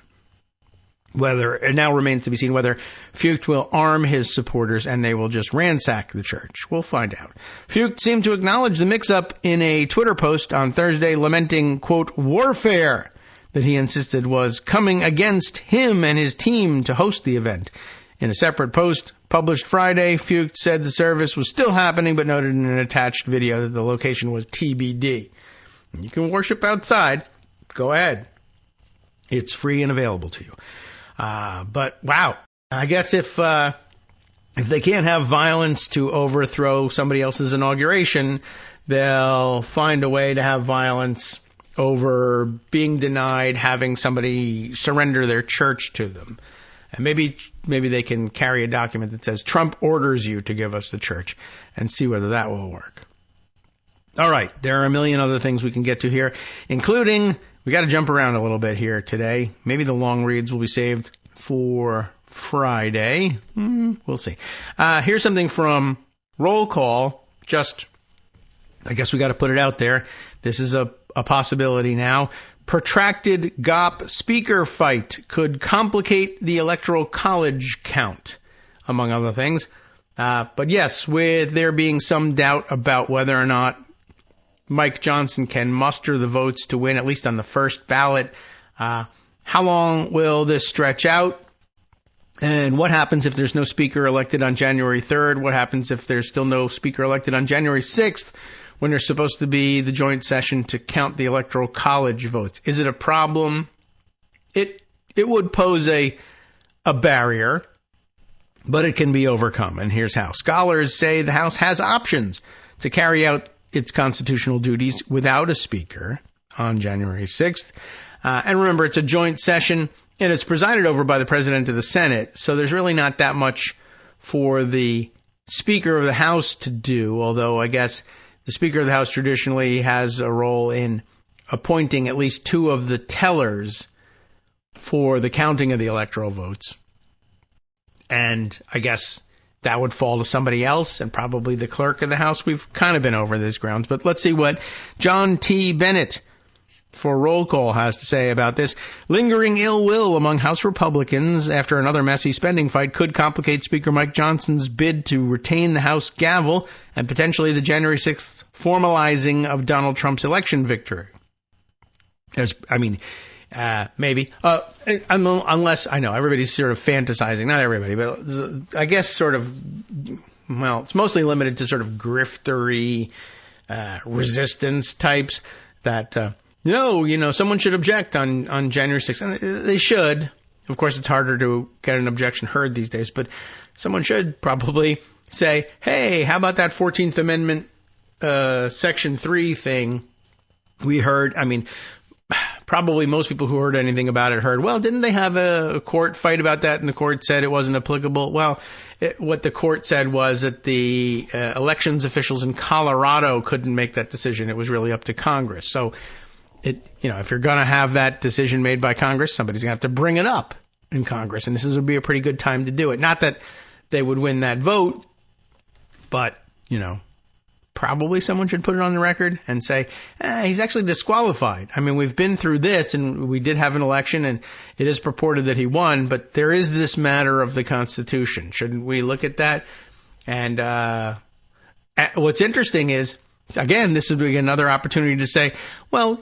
It now remains to be seen whether Fucht will arm his supporters and they will just ransack the church. We'll find out. Fucht seemed to acknowledge the mix-up in a Twitter post on Thursday, lamenting, quote, warfare that he insisted was coming against him and his team to host the event. In a separate post published Friday, Fucht said the service was still happening, but noted in an attached video that the location was TBD. You can worship outside. Go ahead. It's free and available to you. But wow, I guess if they can't have violence to overthrow somebody else's inauguration, they'll find a way to have violence over being denied having somebody surrender their church to them. And maybe they can carry a document that says Trump orders you to give us the church and see whether that will work. All right. There are a million other things we can get to here, including we got to jump around a little bit here today. Maybe the long reads will be saved for Friday. We'll see. Here's something from Roll Call. I guess we got to put it out there. This is a possibility now. Protracted GOP speaker fight could complicate the Electoral College count, among other things. But yes, with there being some doubt about whether or not Mike Johnson can muster the votes to win, at least on the first ballot, how long will this stretch out? And what happens if there's no speaker elected on January 3rd? What happens if there's still no speaker elected on January 6th? When there's supposed to be the joint session to count the Electoral College votes. Is it a problem? It would pose a barrier, but it can be overcome, and here's how. Scholars say the House has options to carry out its constitutional duties without a speaker on January 6th. And remember, it's a joint session, and it's presided over by the President of the Senate, so there's really not that much for the Speaker of the House to do, although I guess the Speaker of the House traditionally has a role in appointing at least two of the tellers for the counting of the electoral votes. And I guess that would fall to somebody else and probably the clerk of the House. We've kind of been over these grounds, but let's see what John T. Bennett for Roll Call has to say about this. Lingering ill will among House Republicans after another messy spending fight could complicate Speaker Mike Johnson's bid to retain the House gavel and potentially the January 6th formalizing of Donald Trump's election victory. Maybe. Unless, I know, everybody's sort of fantasizing. Not everybody, but I guess sort of, well, it's mostly limited to sort of griftery, resistance types that, no, someone should object on January 6th. And they should. Of course, it's harder to get an objection heard these days, but someone should probably say, hey, how about that 14th Amendment, Section 3 thing we heard? I mean, probably most people who heard anything about it heard, well, didn't they have a court fight about that and the court said it wasn't applicable? Well, what the court said was that the elections officials in Colorado couldn't make that decision. It was really up to Congress. So, if you're going to have that decision made by Congress, somebody's going to have to bring it up in Congress. And this would be a pretty good time to do it. Not that they would win that vote, but, probably someone should put it on the record and say, he's actually disqualified. I mean, we've been through this and we did have an election and it is purported that he won, but there is this matter of the Constitution. Shouldn't we look at that? And what's interesting is, again, this would be another opportunity to say, well,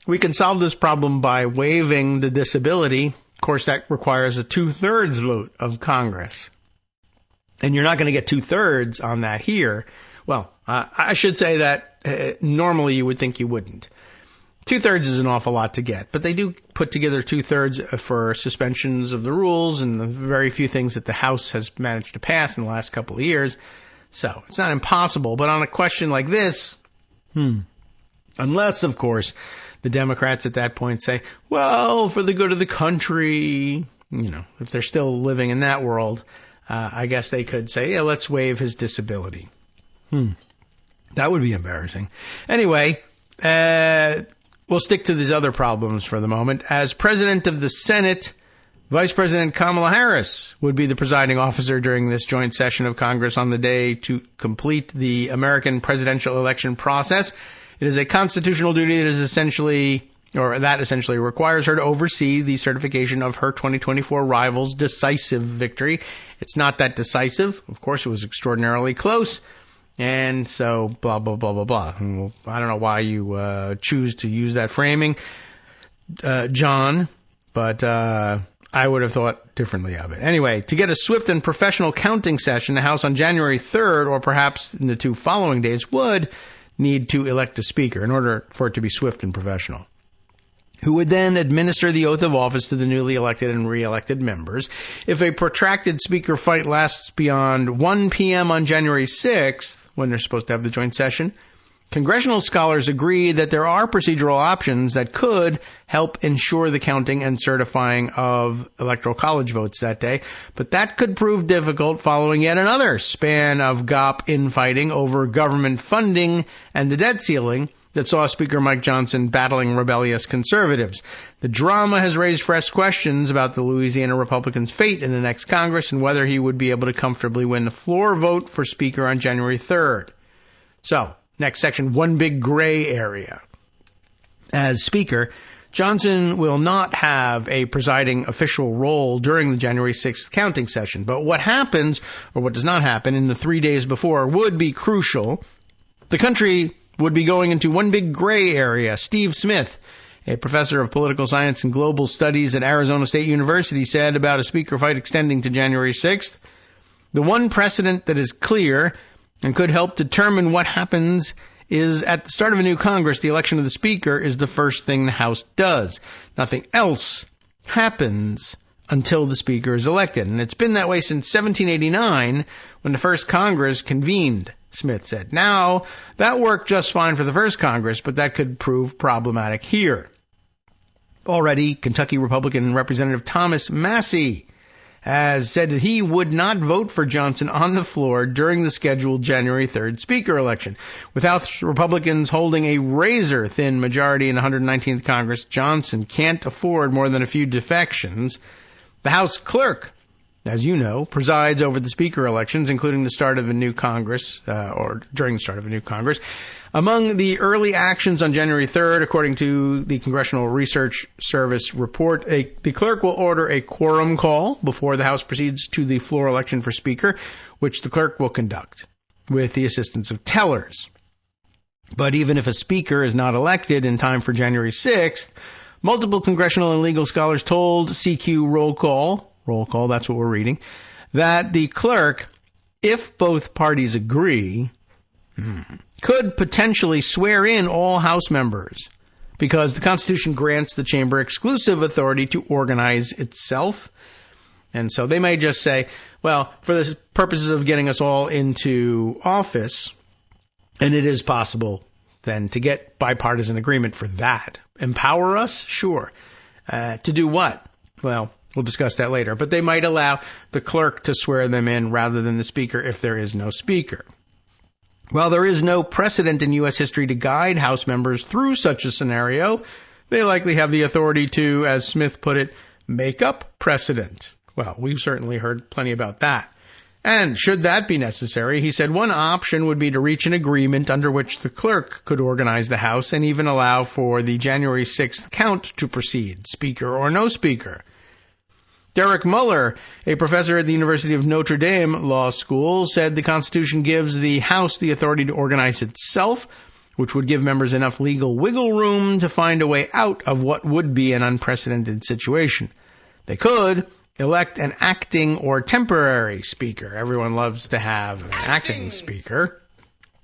we can solve this problem by waiving the disability. Of course, that requires a 2/3 vote of Congress. And you're not going to get 2/3 on that here. Well, I should say that normally you would think you wouldn't. 2/3 is an awful lot to get, but they do put together 2/3 for suspensions of the rules and the very few things that the House has managed to pass in the last couple of years. So it's not impossible, but on a question like this, unless, of course, the Democrats at that point say, well, for the good of the country, if they're still living in that world, I guess they could say, yeah, let's waive his disability. That would be embarrassing. Anyway, we'll stick to these other problems for the moment. As President of the Senate, Vice President Kamala Harris would be the presiding officer during this joint session of Congress on the day to complete the American presidential election process. It is a constitutional duty that essentially requires her to oversee the certification of her 2024 rival's decisive victory. It's not that decisive. Of course, it was extraordinarily close. And so, blah, blah, blah, blah, blah. And I don't know why you choose to use that framing, John, but I would have thought differently of it. Anyway, to get a swift and professional counting session, the House on January 3rd, or perhaps in the 2 following days, would need to elect a speaker in order for it to be swift and professional, who would then administer the oath of office to the newly elected and re-elected members. If a protracted speaker fight lasts beyond 1 p.m. on January 6th, when they're supposed to have the joint session, congressional scholars agree that there are procedural options that could help ensure the counting and certifying of electoral college votes that day, but that could prove difficult following yet another span of GOP infighting over government funding and the debt ceiling that saw Speaker Mike Johnson battling rebellious conservatives. The drama has raised fresh questions about the Louisiana Republican's fate in the next Congress and whether he would be able to comfortably win the floor vote for Speaker on January 3rd. So, next section, one big gray area. As Speaker, Johnson will not have a presiding official role during the January 6th counting session, but what happens, or what does not happen, in the 3 days before would be crucial. The country would be going into one big gray area. Steve Smith, a professor of political science and global studies at Arizona State University, said about a speaker fight extending to January 6th, the one precedent that is clear and could help determine what happens is at the start of a new Congress, the election of the speaker is the first thing the House does. Nothing else happens until the speaker is elected. And it's been that way since 1789 when the first Congress convened, Smith said. Now, that worked just fine for the first Congress, but that could prove problematic here. Already, Kentucky Republican Representative Thomas Massey has said that he would not vote for Johnson on the floor during the scheduled January 3rd Speaker election. With House Republicans holding a razor-thin majority in the 119th Congress, Johnson can't afford more than a few defections. The House Clerk, as you know, presides over the Speaker elections, including the start of a new Congress, or during the start of a new Congress. Among the early actions on January 3rd, according to the Congressional Research Service report, the clerk will order a quorum call before the House proceeds to the floor election for Speaker, which the clerk will conduct with the assistance of tellers. But even if a Speaker is not elected in time for January 6th, Multiple congressional and legal scholars told CQ roll call, that's what we're reading, that the clerk, if both parties agree, could potentially swear in all House members because the Constitution grants the chamber exclusive authority to organize itself. And so they may just say, well, for the purposes of getting us all into office, and it is possible then to get bipartisan agreement for that. Empower us? Sure. To do what? Well, we'll discuss that later. But they might allow the clerk to swear them in rather than the speaker if there is no speaker. While there is no precedent in U.S. history to guide House members through such a scenario, they likely have the authority to, as Smith put it, make up precedent. Well, we've certainly heard plenty about that. And should that be necessary, he said one option would be to reach an agreement under which the clerk could organize the House and even allow for the January 6th count to proceed, speaker or no speaker. Derek Muller, a professor at the University of Notre Dame Law School, said the Constitution gives the House the authority to organize itself, which would give members enough legal wiggle room to find a way out of what would be an unprecedented situation. They could elect an acting or temporary speaker. Everyone loves to have an acting speaker.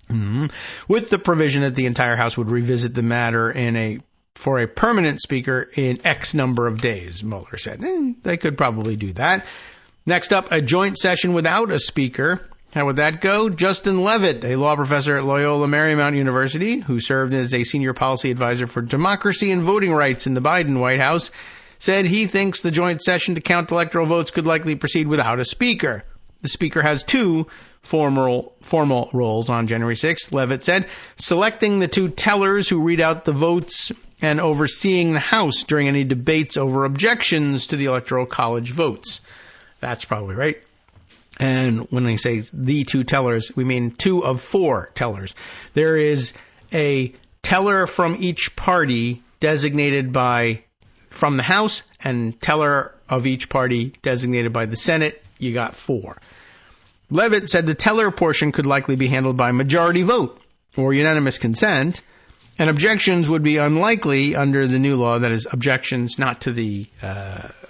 With the provision that the entire House would revisit the matter for a permanent speaker in X number of days, Mueller said. They could probably do that. Next up, a joint session without a speaker. How would that go? Justin Levitt, a law professor at Loyola Marymount University, who served as a senior policy advisor for democracy and voting rights in the Biden White House, said he thinks the joint session to count electoral votes could likely proceed without a speaker. The speaker has two formal roles on January 6th, Levitt said, selecting the two tellers who read out the votes and overseeing the House during any debates over objections to the Electoral College votes. That's probably right. And when I say the two tellers, we mean 2 of 4 tellers. There is a teller from each party designated from the House and teller of each party designated by the Senate. You got 4. Levitt said the teller portion could likely be handled by majority vote or unanimous consent, and objections would be unlikely under the new law, that is, objections not to the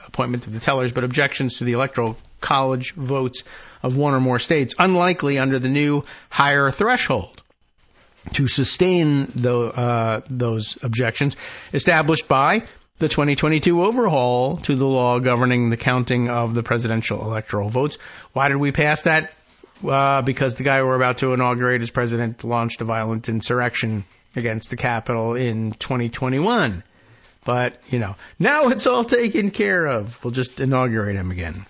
appointment of the tellers, but objections to the Electoral College votes of one or more states, unlikely under the new higher threshold to sustain those objections established by the 2022 overhaul to the law governing the counting of the presidential electoral votes. Why did we pass that? Because the guy we're about to inaugurate as president launched a violent insurrection against the Capitol in 2021. But, now it's all taken care of. We'll just inaugurate him again.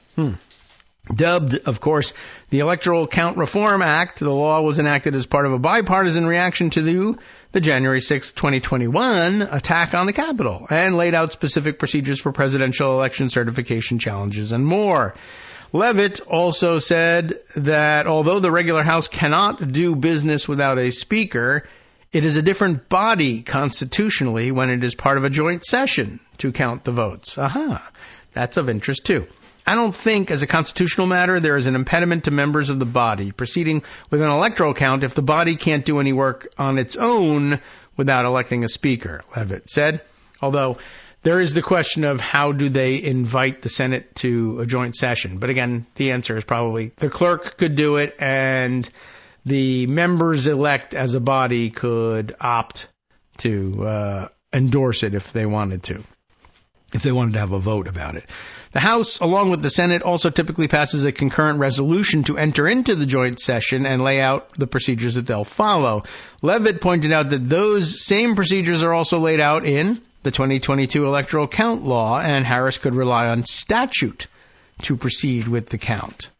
Dubbed, of course, the Electoral Count Reform Act, the law was enacted as part of a bipartisan reaction to the January 6, 2021 attack on the Capitol and laid out specific procedures for presidential election certification challenges and more. Levitt also said that although the regular House cannot do business without a speaker, it is a different body constitutionally when it is part of a joint session to count the votes. That's of interest too. I don't think, as a constitutional matter, there is an impediment to members of the body proceeding with an electoral count if the body can't do any work on its own without electing a speaker, Levitt said. Although there is the question of how do they invite the Senate to a joint session. But again, the answer is probably the clerk could do it and the members elect as a body could opt to endorse it if they wanted to have a vote about it. The House, along with the Senate, also typically passes a concurrent resolution to enter into the joint session and lay out the procedures that they'll follow. Levitt pointed out that those same procedures are also laid out in the 2022 Electoral Count Law, and Harris could rely on statute to proceed with the count.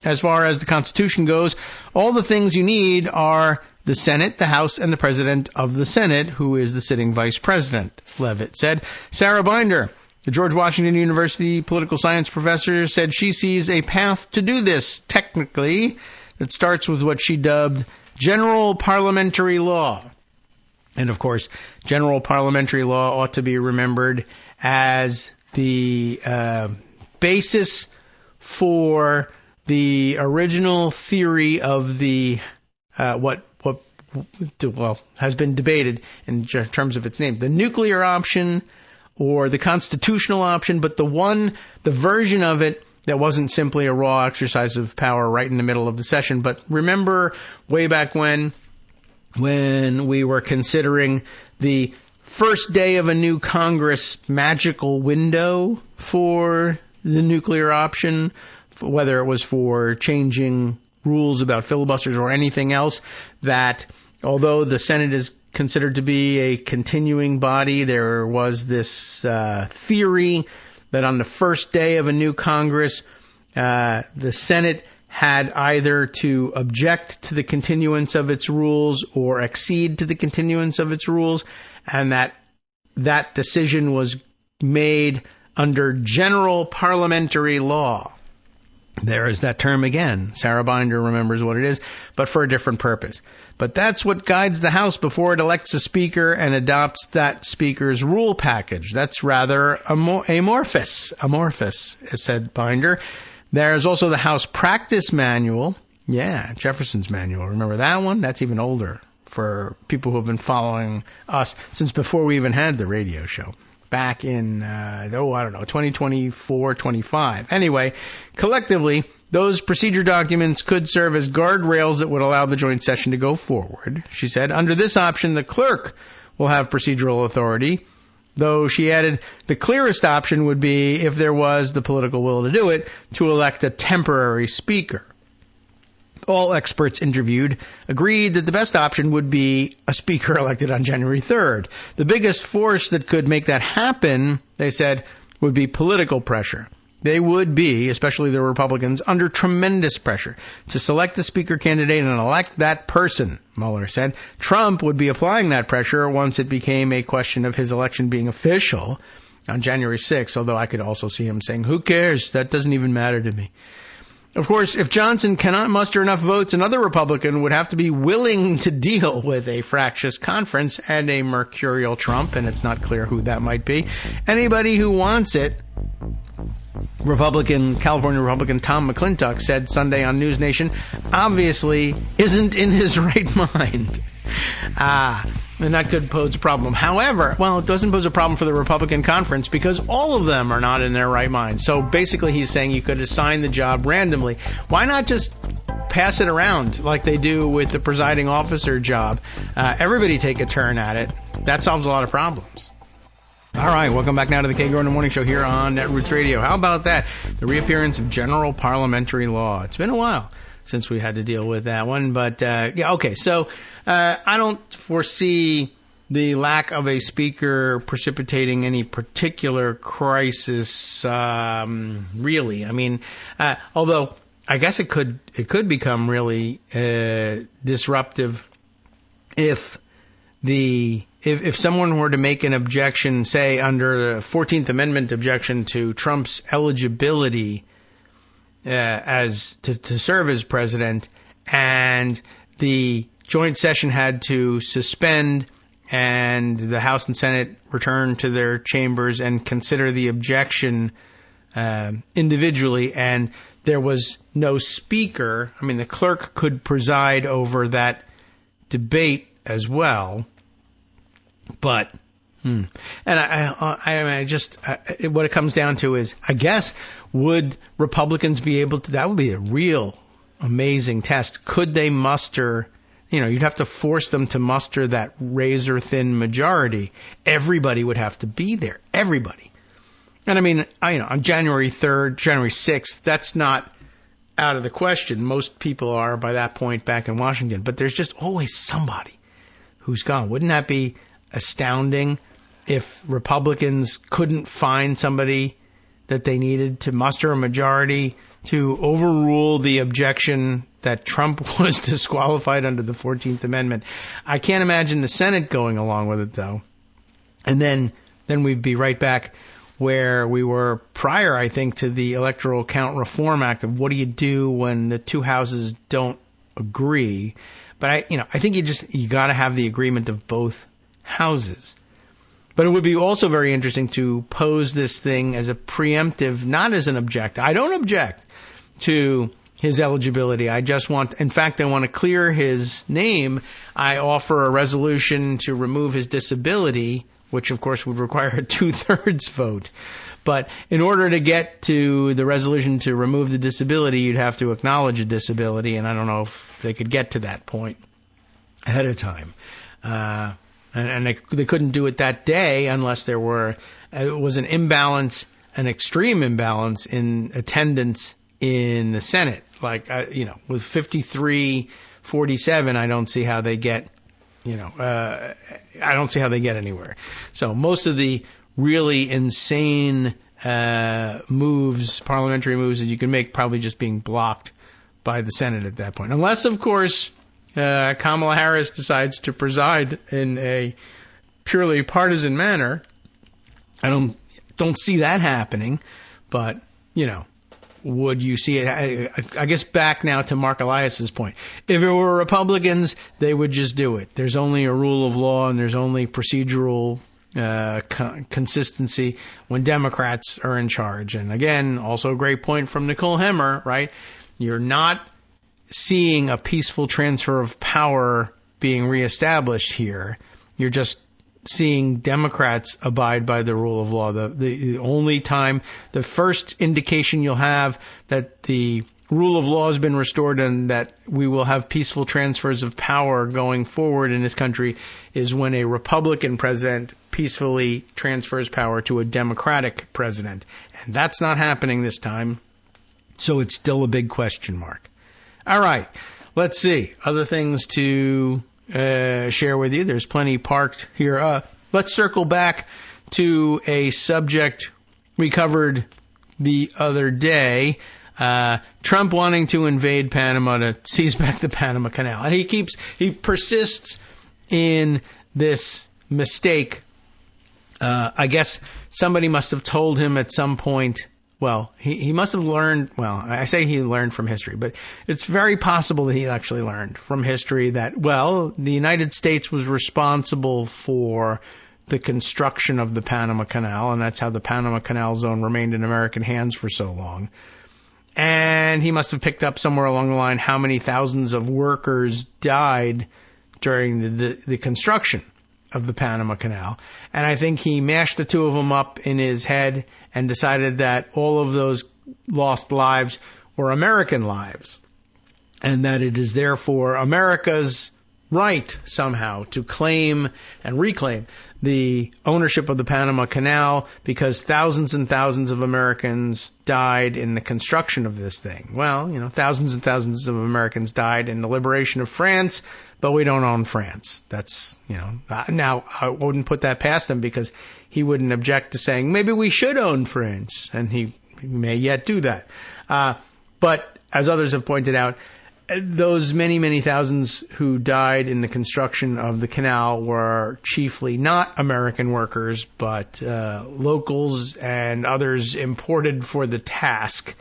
As far as the Constitution goes, all the things you need are the Senate, the House, and the President of the Senate, who is the sitting Vice President, Levitt said. Sarah Binder, the George Washington University political science professor, said she sees a path to do this technically that starts with what she dubbed general parliamentary law. And of course, general parliamentary law ought to be remembered as the basis for the original theory of the what has been debated in terms of its name. The nuclear option or the constitutional option, but the version of it that wasn't simply a raw exercise of power right in the middle of the session. But remember way back when we were considering the first day of a new Congress magical window for the nuclear option, whether it was for changing rules about filibusters or anything else, that although the Senate is considered to be a continuing body, there was this theory that on the first day of a new Congress, the Senate had either to object to the continuance of its rules or accede to the continuance of its rules, and that decision was made under general parliamentary law. There is that term again. Sarah Binder remembers what it is, but for a different purpose. But that's what guides the House before it elects a speaker and adopts that speaker's rule package. That's rather amorphous, said Binder. There's also the House Practice Manual. Yeah, Jefferson's Manual. Remember that one? That's even older for people who have been following us since before we even had the radio show. Back in, 2024, 25. Anyway, collectively, those procedure documents could serve as guardrails that would allow the joint session to go forward. She said, under this option, the clerk will have procedural authority, though she added the clearest option would be, if there was the political will to do it, to elect a temporary speaker. All experts interviewed agreed that the best option would be a speaker elected on January 3rd. The biggest force that could make that happen, they said, would be political pressure. They would be, especially the Republicans, under tremendous pressure to select the speaker candidate and elect that person, Mueller said. Trump would be applying that pressure once it became a question of his election being official on January 6th, although I could also see him saying, who cares? That doesn't even matter to me. Of course, if Johnson cannot muster enough votes, another Republican would have to be willing to deal with a fractious conference and a mercurial Trump, and it's not clear who that might be. Anybody who wants it, California Republican Tom McClintock said Sunday on News Nation, obviously isn't in his right mind. And that could pose a problem. However, it doesn't pose a problem for the Republican conference because all of them are not in their right mind. So basically he's saying you could assign the job randomly. Why not just pass it around like they do with the presiding officer job? Everybody take a turn at it. That solves a lot of problems. All right, welcome back now to the Kagro in the Morning Show here on Netroots Radio. How about that? The reappearance of general parliamentary law. It's been a while since we had to deal with that one. But, okay. So I don't foresee the lack of a speaker precipitating any particular crisis, really. I mean, although I guess it could become really disruptive if someone were to make an objection, say, under the 14th Amendment objection to Trump's eligibility to serve as president, and the joint session had to suspend and the House and Senate return to their chambers and consider the objection individually, and there was no speaker. I mean, the clerk could preside over that debate as well. But, and what it comes down to is, I guess, would Republicans be able to, that would be a real amazing test. Could they muster, you'd have to force them to muster that razor thin majority. Everybody would have to be there. Everybody. And I mean, on January 3rd, January 6th, that's not out of the question. Most people are by that point back in Washington, but there's just always somebody who's gone. Wouldn't that be astounding if Republicans couldn't find somebody that they needed to muster a majority to overrule the objection that Trump was disqualified under the 14th Amendment? I can't imagine the Senate going along with it, though. And then we'd be right back where we were prior, I think, to the Electoral Count Reform Act of what do you do when the two houses don't agree. But I think you got to have the agreement of both houses. But it would be also very interesting to pose this thing as a preemptive, not as an object. I don't object to his eligibility. I want to clear his name. I offer a resolution to remove his disability, which of course would require a 2/3 vote. But in order to get to the resolution to remove the disability, you'd have to acknowledge a disability, and I don't know if they could get to that point ahead of time. And they couldn't do it that day unless there was an imbalance, an extreme imbalance in attendance in the Senate. Like, with 53-47, I don't see how they get, I don't see how they get anywhere. So most of the really insane parliamentary moves that you can make, probably just being blocked by the Senate at that point. Unless, of course, Kamala Harris decides to preside in a purely partisan manner. I don't see that happening, but, would you see it? I guess back now to Mark Elias's point. If it were Republicans, they would just do it. There's only a rule of law and there's only procedural consistency when Democrats are in charge. And again, also a great point from Nicole Hemmer, right? You're not seeing a peaceful transfer of power being reestablished here. You're just seeing Democrats abide by the rule of law. The only time, the first indication you'll have that the rule of law has been restored and that we will have peaceful transfers of power going forward in this country is when a Republican president peacefully transfers power to a Democratic president. And that's not happening this time. So it's still a big question mark. All right. Let's see. Other things to share with you. There's plenty parked here. Let's circle back to a subject we covered the other day. Trump wanting to invade Panama to seize back the Panama Canal. And he persists in this mistake. I guess somebody must have told him at some point. Well, he must have learned, I say he learned from history, but it's very possible that he actually learned from history that, the United States was responsible for the construction of the Panama Canal, and that's how the Panama Canal Zone remained in American hands for so long. And he must have picked up somewhere along the line how many thousands of workers died during the construction of the Panama Canal. And I think he mashed the two of them up in his head and decided that all of those lost lives were American lives, and that it is therefore America's right somehow to claim and reclaim the ownership of the Panama Canal because thousands and thousands of Americans died in the construction of this thing. Thousands and thousands of Americans died in the liberation of France, but we don't own France. That's, now I wouldn't put that past him because he wouldn't object to saying maybe we should own France, and he may yet do that. But as others have pointed out, those many, many thousands who died in the construction of the canal were chiefly not American workers, but locals and others imported for the task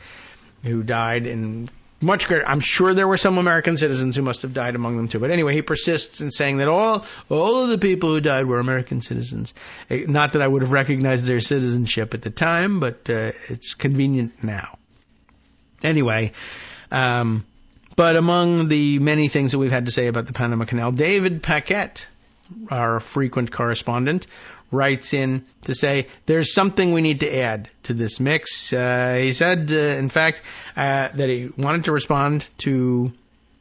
who died in much greater. I'm sure there were some American citizens who must have died among them too. But anyway, he persists in saying that all of the people who died were American citizens. Not that I would have recognized their citizenship at the time, but it's convenient now. Anyway, but among the many things that we've had to say about the Panama Canal, David Paquette, our frequent correspondent, writes in to say there's something we need to add to this mix. He said, in fact, that he wanted to respond to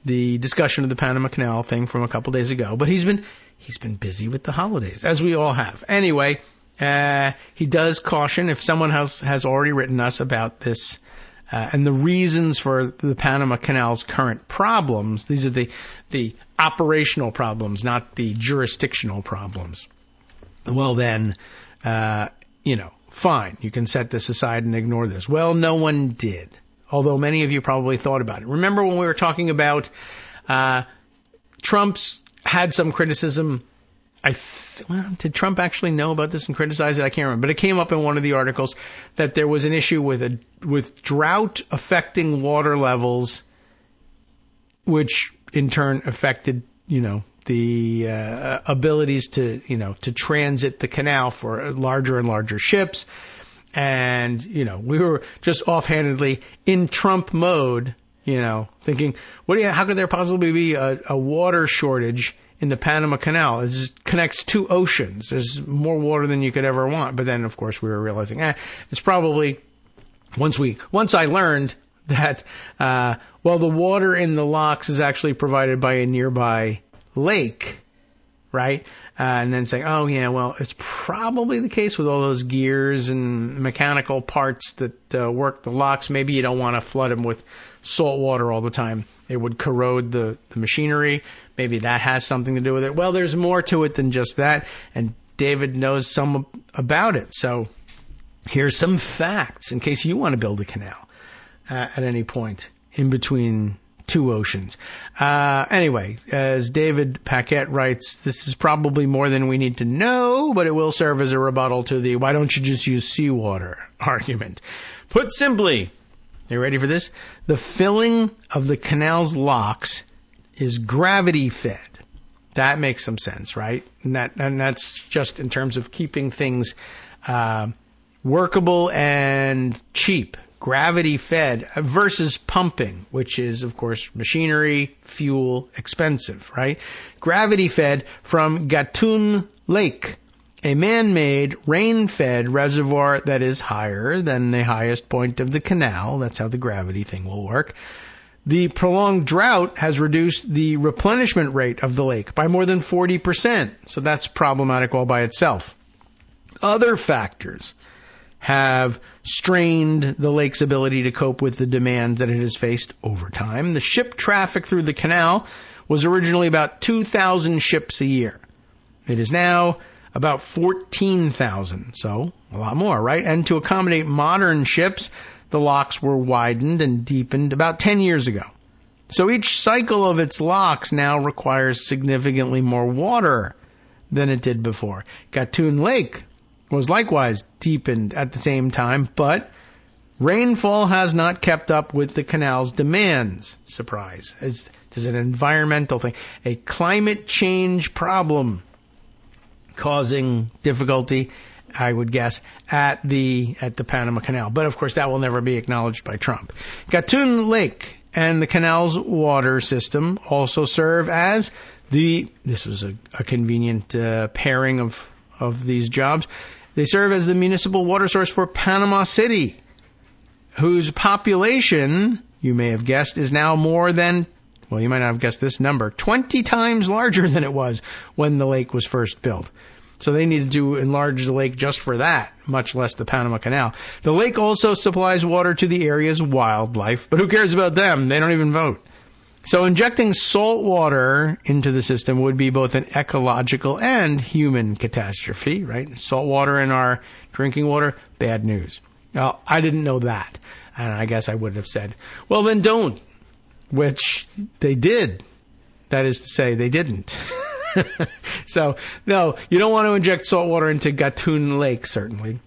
the discussion of the Panama Canal thing from a couple days ago, but he's been busy with the holidays, as we all have. Anyway, he does caution if someone has already written us about this and the reasons for the Panama Canal's current problems. These are the operational problems, not the jurisdictional problems. Well, then, fine. You can set this aside and ignore this. Well, no one did, although many of you probably thought about it. Remember when we were talking about Trump's had some criticism. Did Trump actually know about this and criticize it? I can't remember. But it came up in one of the articles that there was an issue with drought affecting water levels, which in turn affected, the abilities to transit the canal for larger and larger ships. And, we were just offhandedly in Trump mode, thinking, how could there possibly be a water shortage in the Panama Canal? It just connects two oceans. There's more water than you could ever want. But then, of course, we were realizing, it's probably, once I learned that, the water in the locks is actually provided by a nearby lake, right? And then saying, it's probably the case with all those gears and mechanical parts that work the locks. Maybe you don't want to flood them with salt water all the time. It would corrode the machinery. Maybe that has something to do with it. Well, there's more to it than just that, and David knows some about it. So here's some facts in case you want to build a canal at any point in between two oceans. Anyway, as David Paquette writes, this is probably more than we need to know, but it will serve as a rebuttal to the why don't you just use seawater argument. Put simply, are you ready for this? The filling of the canal's locks is gravity fed. That makes some sense, right? And that's just in terms of keeping things workable and cheap. Gravity fed versus pumping, which is, of course, machinery, fuel, expensive, right? Gravity fed from Gatun Lake, a man-made, rain-fed reservoir that is higher than the highest point of the canal. That's how the gravity thing will work. The prolonged drought has reduced the replenishment rate of the lake by more than 40%. So that's problematic all by itself. Other factors have strained the lake's ability to cope with the demands that it has faced over time. The ship traffic through the canal was originally about 2,000 ships a year. It is now about 14,000, so a lot more, right? And to accommodate modern ships, the locks were widened and deepened about 10 years ago. So each cycle of its locks now requires significantly more water than it did before. Gatun Lake was likewise deepened at the same time, but rainfall has not kept up with the canal's demands. Surprise. It's an environmental thing, a climate change problem causing difficulty, I would guess, at the Panama Canal. But of course, that will never be acknowledged by Trump. Gatun Lake and the canal's water system also serve as this was a convenient pairing of these jobs. They serve as the municipal water source for Panama City, whose population, you may have guessed, is now more than, well, you might not have guessed this number, 20 times larger than it was when the lake was first built. So they needed to enlarge the lake just for that, much less the Panama Canal. The lake also supplies water to the area's wildlife, but who cares about them? They don't even vote. So injecting salt water into the system would be both an ecological and human catastrophe, right? Salt water in our drinking water, bad news. Well, I didn't know that. And I guess I would have said, well, then don't, which they did. That is to say, they didn't. So, no, you don't want to inject salt water into Gatun Lake, certainly.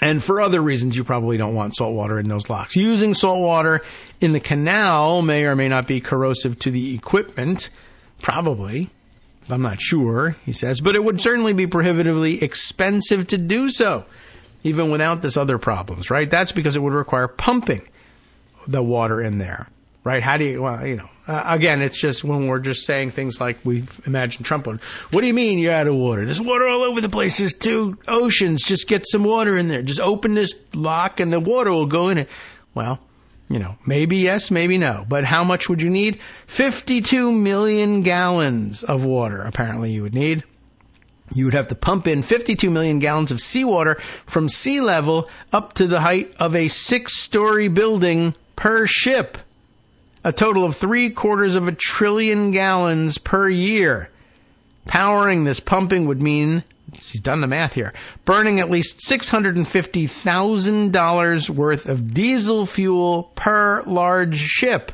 And for other reasons, you probably don't want salt water in those locks. Using salt water in the canal may or may not be corrosive to the equipment. Probably. I'm not sure, he says. But it would certainly be prohibitively expensive to do so, even without this other problems, right? That's because it would require pumping the water in there, right? How do you, again, it's just when we're just saying things like we imagine Trump would. What do you mean you're out of water? There's water all over the place. There's two oceans. Just get some water in there. Just open this lock and the water will go in it. Well, maybe yes, maybe no. But how much would you need? 52 million gallons of water, apparently you would need. You would have to pump in 52 million gallons of seawater from sea level up to the height of a 6-story building per ship. A total of 750 billion gallons per year. Powering this pumping would mean, he's done the math here, burning at least $650,000 worth of diesel fuel per large ship,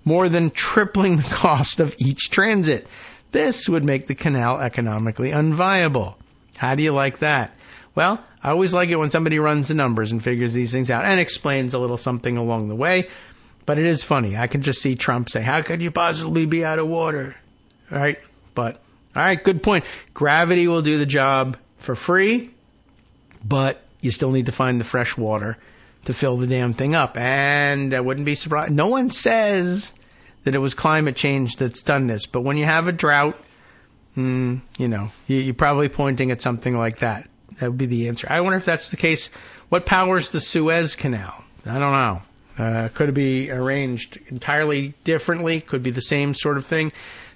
more than tripling the cost of each transit. This would make the canal economically unviable. How do you like that? Well, I always like it when somebody runs the numbers and figures these things out and explains a little something along the way. But it is funny. I can just see Trump say, how could you possibly be out of water? All right. But, all right, good point. Gravity will do the job for free, but you still need to find the fresh water to fill the damn thing up. And I wouldn't be surprised. No one says that it was climate change that's done this. But when you have a drought, you're probably pointing at something like that. That would be the answer. I wonder if that's the case. What powers the Suez Canal? I don't know. Could it be arranged entirely differently? Could be the same sort of thing.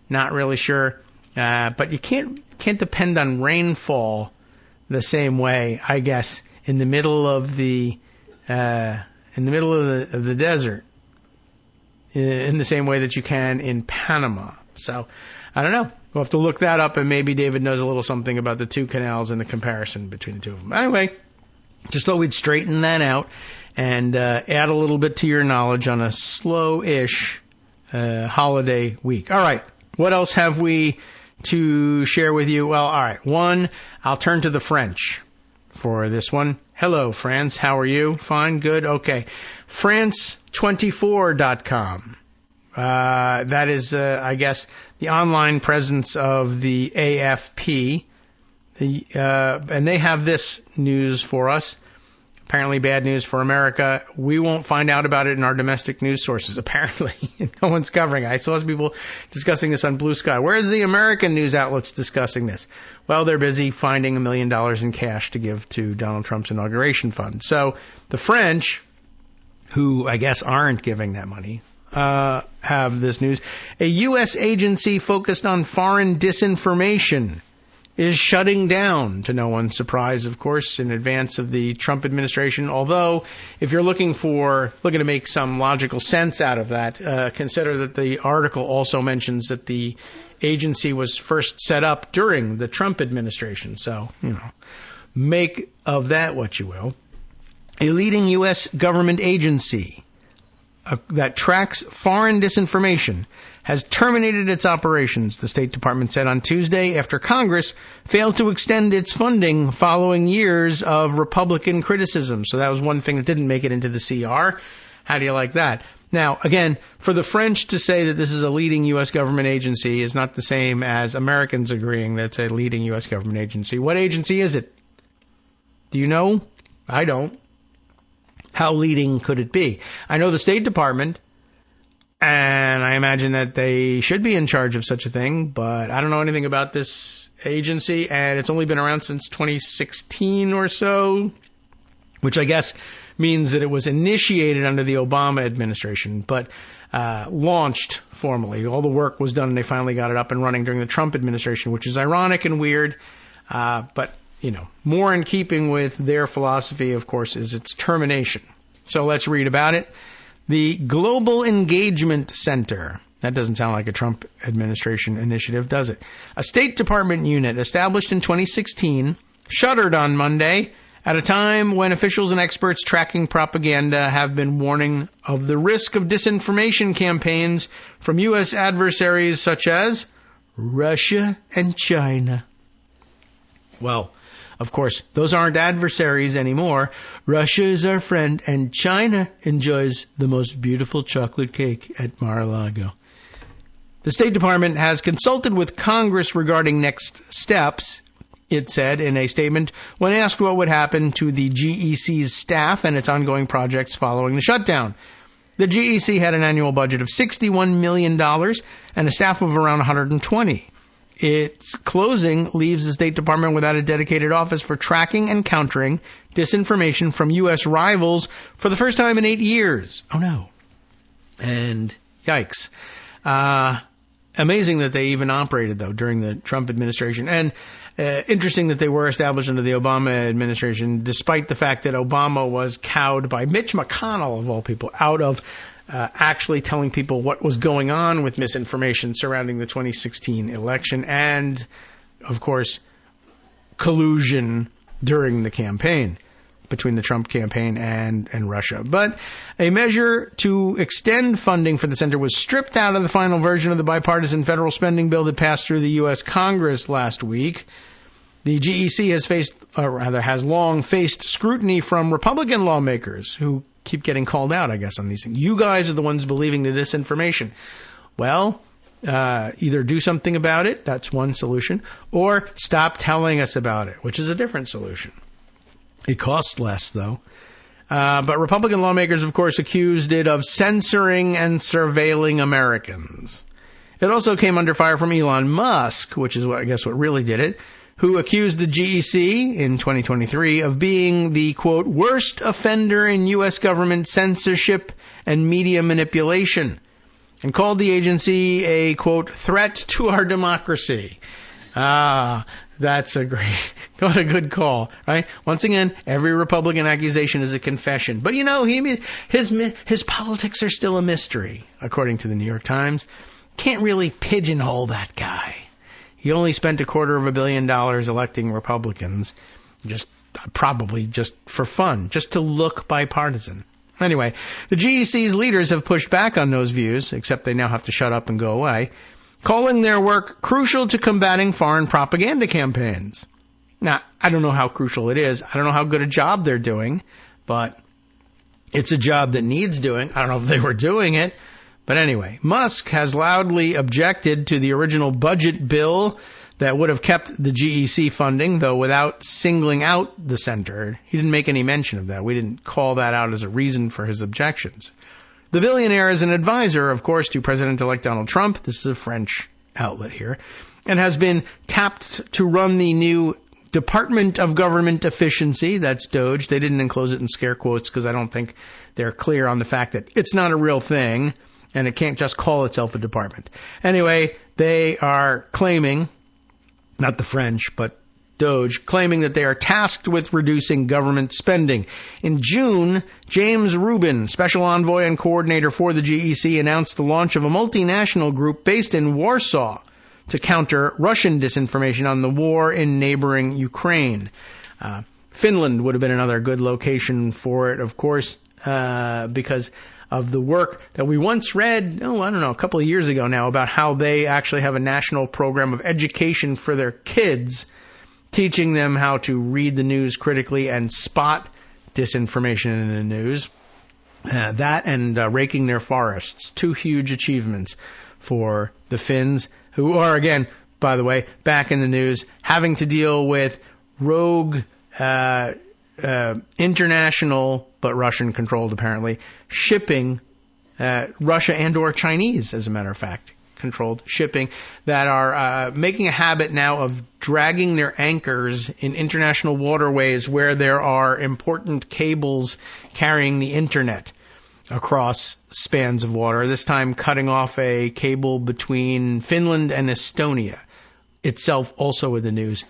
Not really sure. But you can't depend on rainfall the same way, I guess, in the middle of the desert, in the same way that you can in Panama. So I don't know. We'll have to look that up, and maybe David knows a little something about the two canals and the comparison between the two of them. Anyway, just thought we'd straighten that out and add a little bit to your knowledge on a slow-ish holiday week. All right, what else have we to share with you? Well, all right, one, I'll turn to the French for this one. Hello, France. How are you? Fine, good, okay. France24.com. That is, I guess, the online presence of the AFP. And they have this news for us. Apparently bad news for America. We won't find out about it in our domestic news sources, apparently. No one's covering it. I saw some people discussing this on Blue Sky. Where's the American news outlets discussing this? Well, they're busy finding $1 million in cash to give to Donald Trump's inauguration fund. So the French, who I guess aren't giving that money, have this news. A U.S. agency focused on foreign disinformation is shutting down, to no one's surprise, of course, in advance of the Trump administration. Although, if you're looking to make some logical sense out of that, consider that the article also mentions that the agency was first set up during the Trump administration. So, make of that what you will. A leading U.S. government agency that tracks foreign disinformation has terminated its operations, the State Department said on Tuesday, after Congress failed to extend its funding following years of Republican criticism. So that was one thing that didn't make it into the CR. How do you like that? Now, again, for the French to say that this is a leading U.S. government agency is not the same as Americans agreeing that it's a leading U.S. government agency. What agency is it? Do you know? I don't. How leading could it be? I know the State Department, and I imagine that they should be in charge of such a thing, but I don't know anything about this agency, and it's only been around since 2016 or so, which I guess means that it was initiated under the Obama administration, but launched formally. All the work was done, and they finally got it up and running during the Trump administration, which is ironic and weird, but more in keeping with their philosophy, of course, is its termination. So let's read about it. The Global Engagement Center. That doesn't sound like a Trump administration initiative, does it? A State Department unit established in 2016 shuttered on Monday at a time when officials and experts tracking propaganda have been warning of the risk of disinformation campaigns from U.S. adversaries such as Russia and China. Well, of course, those aren't adversaries anymore. Russia is our friend, and China enjoys the most beautiful chocolate cake at Mar-a-Lago. The State Department has consulted with Congress regarding next steps, it said in a statement, when asked what would happen to the GEC's staff and its ongoing projects following the shutdown. The GEC had an annual budget of $61 million and a staff of around 120. Its closing leaves the State Department without a dedicated office for tracking and countering disinformation from U.S. rivals for the first time in 8 years. Oh, no. And yikes. Amazing that they even operated, though, during the Trump administration. And interesting that they were established under the Obama administration, despite the fact that Obama was cowed by Mitch McConnell, of all people, out of actually telling people what was going on with misinformation surrounding the 2016 election and, of course, collusion during the campaign between the Trump campaign and Russia. But a measure to extend funding for the center was stripped out of the final version of the bipartisan federal spending bill that passed through the U.S. Congress last week. The GEC has long faced scrutiny from Republican lawmakers who keep getting called out, I guess, on these things. You guys are the ones believing the disinformation. Well, either do something about it, that's one solution, or stop telling us about it, which is a different solution. It costs less, though. But Republican lawmakers, of course, accused it of censoring and surveilling Americans. It also came under fire from Elon Musk, which is what really did it, who accused the GEC in 2023 of being the, quote, worst offender in U.S. government censorship and media manipulation, and called the agency a, quote, threat to our democracy. That's what a good call, right? Once again, every Republican accusation is a confession. But his politics are still a mystery, according to the New York Times. Can't really pigeonhole that guy. He only spent $250 million electing Republicans, probably just for fun, just to look bipartisan. Anyway, the GEC's leaders have pushed back on those views, except they now have to shut up and go away, calling their work crucial to combating foreign propaganda campaigns. Now, I don't know how crucial it is. I don't know how good a job they're doing, but it's a job that needs doing. I don't know if they were doing it. But anyway, Musk has loudly objected to the original budget bill that would have kept the GEC funding, though without singling out the center. He didn't make any mention of that. We didn't call that out as a reason for his objections. The billionaire is an advisor, of course, to President-elect Donald Trump. This is a French outlet here, and has been tapped to run the new Department of Government Efficiency. That's DOGE. They didn't enclose it in scare quotes because I don't think they're clear on the fact that it's not a real thing. And it can't just call itself a department. Anyway, they are claiming, not the French, but DOGE, claiming that they are tasked with reducing government spending. In June, James Rubin, special envoy and coordinator for the GEC, announced the launch of a multinational group based in Warsaw to counter Russian disinformation on the war in neighboring Ukraine. Finland would have been another good location for it, of course, because of the work that we once read, a couple of years ago now, about how they actually have a national program of education for their kids, teaching them how to read the news critically and spot disinformation in the news. That and raking their forests, two huge achievements for the Finns, who are, again, by the way, back in the news, having to deal with rogue international, but Russian-controlled apparently, shipping, Russia and or Chinese, as a matter of fact, controlled shipping, that are making a habit now of dragging their anchors in international waterways where there are important cables carrying the internet across spans of water, this time cutting off a cable between Finland and Estonia, itself also in the news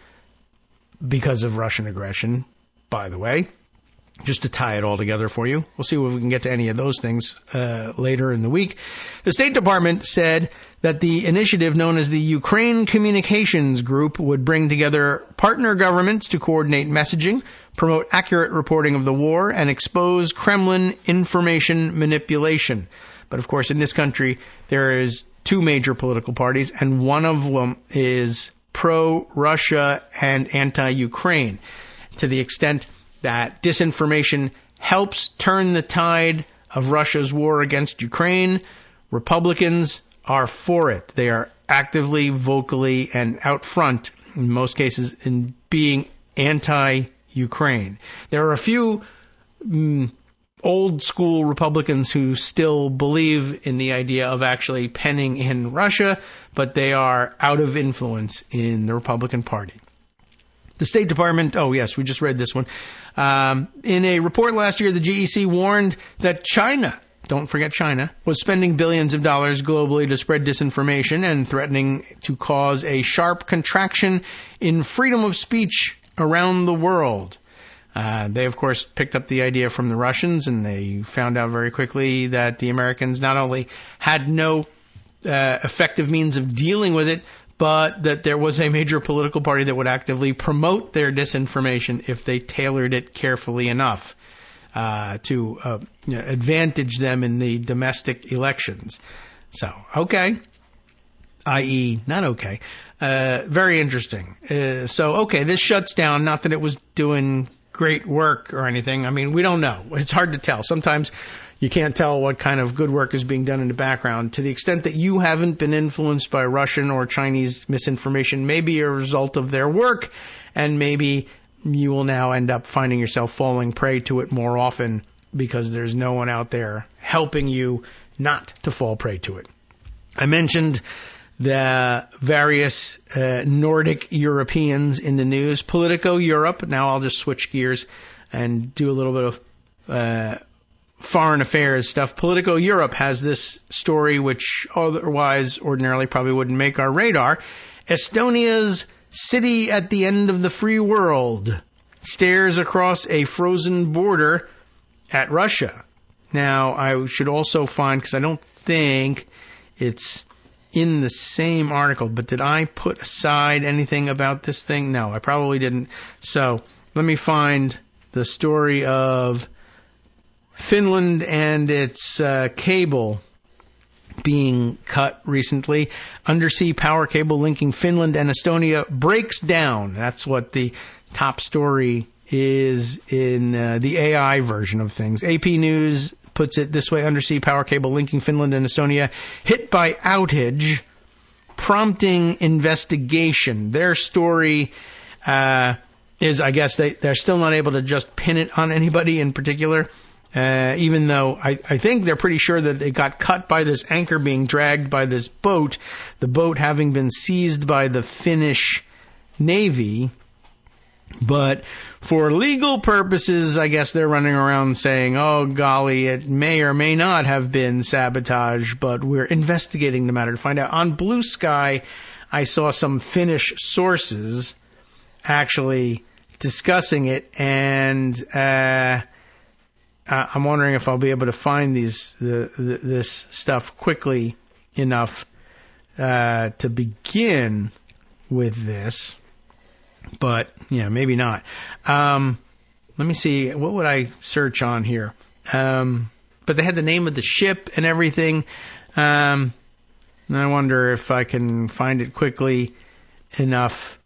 because of Russian aggression, by the way, just to tie it all together for you. We'll see if we can get to any of those things later in the week. The State Department said that the initiative known as the Ukraine Communications Group would bring together partner governments to coordinate messaging, promote accurate reporting of the war, and expose Kremlin information manipulation. But of course, in this country, there is two major political parties, and one of them is pro-Russia and anti-Ukraine, to the extent that disinformation helps turn the tide of Russia's war against Ukraine. Republicans are for it. They are actively, vocally, and out front, in most cases, in being anti-Ukraine. There are a few old school Republicans who still believe in the idea of actually penning in Russia, but they are out of influence in the Republican Party. The State Department, oh yes, we just read this one. In a report last year, the GEC warned that China, don't forget China, was spending billions of dollars globally to spread disinformation and threatening to cause a sharp contraction in freedom of speech around the world. They, of course, picked up the idea from the Russians, and they found out very quickly that the Americans not only had no effective means of dealing with it, but that there was a major political party that would actively promote their disinformation if they tailored it carefully enough to advantage them in the domestic elections. So, okay. I.e., not okay. Very interesting. Okay, this shuts down. Not that it was doing great work or anything. I mean, we don't know. It's hard to tell. Sometimes you can't tell what kind of good work is being done in the background. To the extent that you haven't been influenced by Russian or Chinese misinformation, maybe a result of their work, and maybe you will now end up finding yourself falling prey to it more often because there's no one out there helping you not to fall prey to it. I mentioned the various Nordic Europeans in the news. Politico Europe. Now I'll just switch gears and do a little bit of foreign affairs stuff. Politico Europe has this story which otherwise ordinarily probably wouldn't make our radar. Estonia's city at the end of the free world stares across a frozen border at Russia. Now, I should also find, because I don't think it's in the same article, but did I put aside anything about this thing? No, I probably didn't. So let me find the story of Finland and its cable being cut recently. Undersea power cable linking Finland and Estonia breaks down. That's what the top story is in the AI version of things. AP News puts it this way: undersea power cable linking Finland and Estonia hit by outage, prompting investigation. Their story is, I guess, they're still not able to just pin it on anybody in particular, even though I think they're pretty sure that it got cut by this anchor being dragged by this boat, the boat having been seized by the Finnish Navy. But for legal purposes, I guess they're running around saying, oh, golly, it may or may not have been sabotage, but we're investigating the matter to find out. On Blue Sky, I saw some Finnish sources actually discussing it, and I'm wondering if I'll be able to find this stuff quickly enough to begin with this. But, yeah, maybe not. Let me see. What would I search on here? But they had the name of the ship and everything. And I wonder if I can find it quickly enough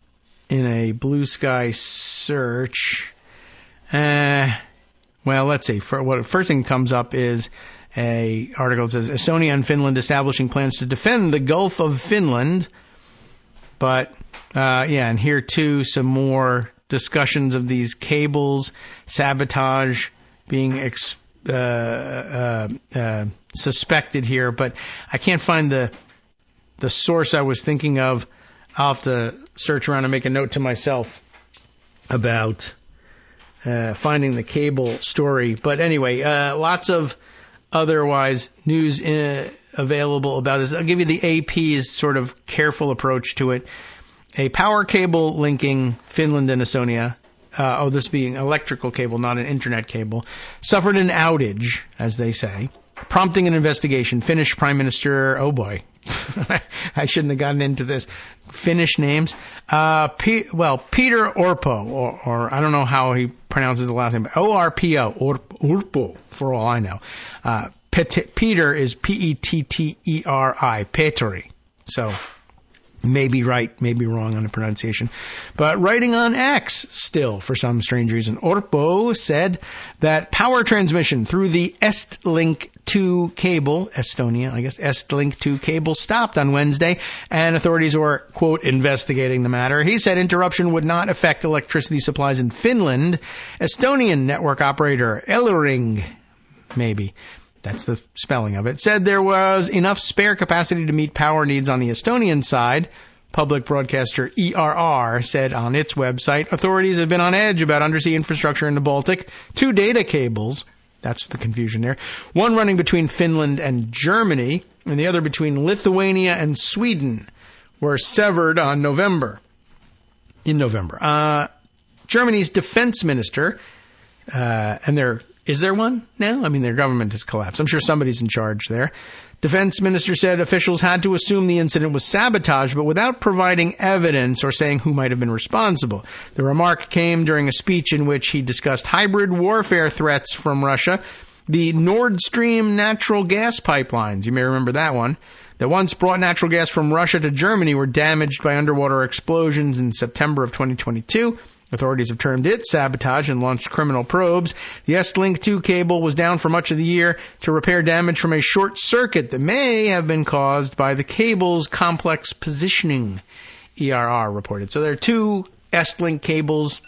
in a Blue Sky search. Well, let's see. First thing that comes up is a article that says, Estonia and Finland establishing plans to defend the Gulf of Finland. But, and here too, some more discussions of these cables, sabotage being suspected here. But I can't find the source I was thinking of. I'll have to search around and make a note to myself about finding the cable story. But anyway, lots of otherwise news available about this. I'll give you the AP's sort of careful approach to it. A power cable linking Finland and Estonia, this being electrical cable, not an internet cable, suffered an outage, as they say, prompting an investigation. Finnish Prime Minister, oh boy, I shouldn't have gotten into this. Finnish names. Peter Orpo, or I don't know how he pronounces the last name, ORPO, Orpo, for all I know. Peter is Petteri, Petteri. So, maybe right, maybe wrong on the pronunciation. But writing on X still, for some strange reason, Orpo said that power transmission through the Estlink 2 cable, Estonia, I guess, Estlink 2 cable stopped on Wednesday, and authorities were, quote, investigating the matter. He said interruption would not affect electricity supplies in Finland. Estonian network operator Elring, maybe, that's the spelling of it, said there was enough spare capacity to meet power needs on the Estonian side. Public broadcaster ERR said on its website, authorities have been on edge about undersea infrastructure in the Baltic. 2 data cables, that's the confusion there, one running between Finland and Germany, and the other between Lithuania and Sweden, were severed in November. Germany's defense minister, is there one now? I mean, their government has collapsed. I'm sure somebody's in charge there. Defense minister said officials had to assume the incident was sabotage, but without providing evidence or saying who might have been responsible. The remark came during a speech in which he discussed hybrid warfare threats from Russia, the Nord Stream natural gas pipelines. You may remember that one. That once brought natural gas from Russia to Germany were damaged by underwater explosions in September of 2022. Authorities have termed it sabotage and launched criminal probes. The Estlink 2 cable was down for much of the year to repair damage from a short circuit that may have been caused by the cable's complex positioning, ERR reported. So there are 2 Estlink cables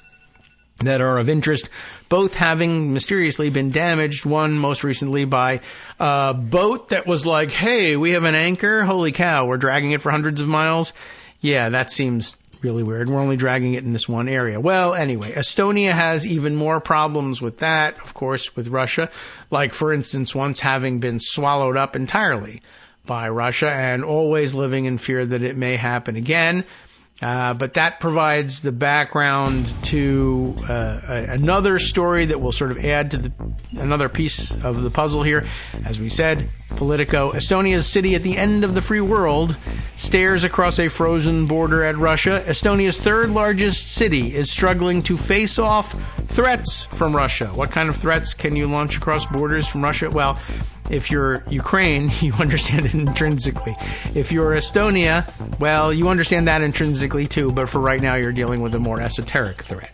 that are of interest, both having mysteriously been damaged, one most recently by a boat that was like, hey, we have an anchor, holy cow, we're dragging it for hundreds of miles. Yeah, that seems really weird. We're only dragging it in this one area. Well, anyway, Estonia has even more problems with that, of course, with Russia, like, for instance, once having been swallowed up entirely by Russia and always living in fear that it may happen again. But that provides the background to another story that will sort of add to another piece of the puzzle here. As we said, Politico. Estonia's city at the end of the free world stares across a frozen border at Russia. Estonia's third largest city is struggling to face off threats from Russia. What kind of threats can you launch across borders from Russia? Well, if you're Ukraine, you understand it intrinsically. If you're Estonia, well, you understand that intrinsically too, but for right now you're dealing with a more esoteric threat.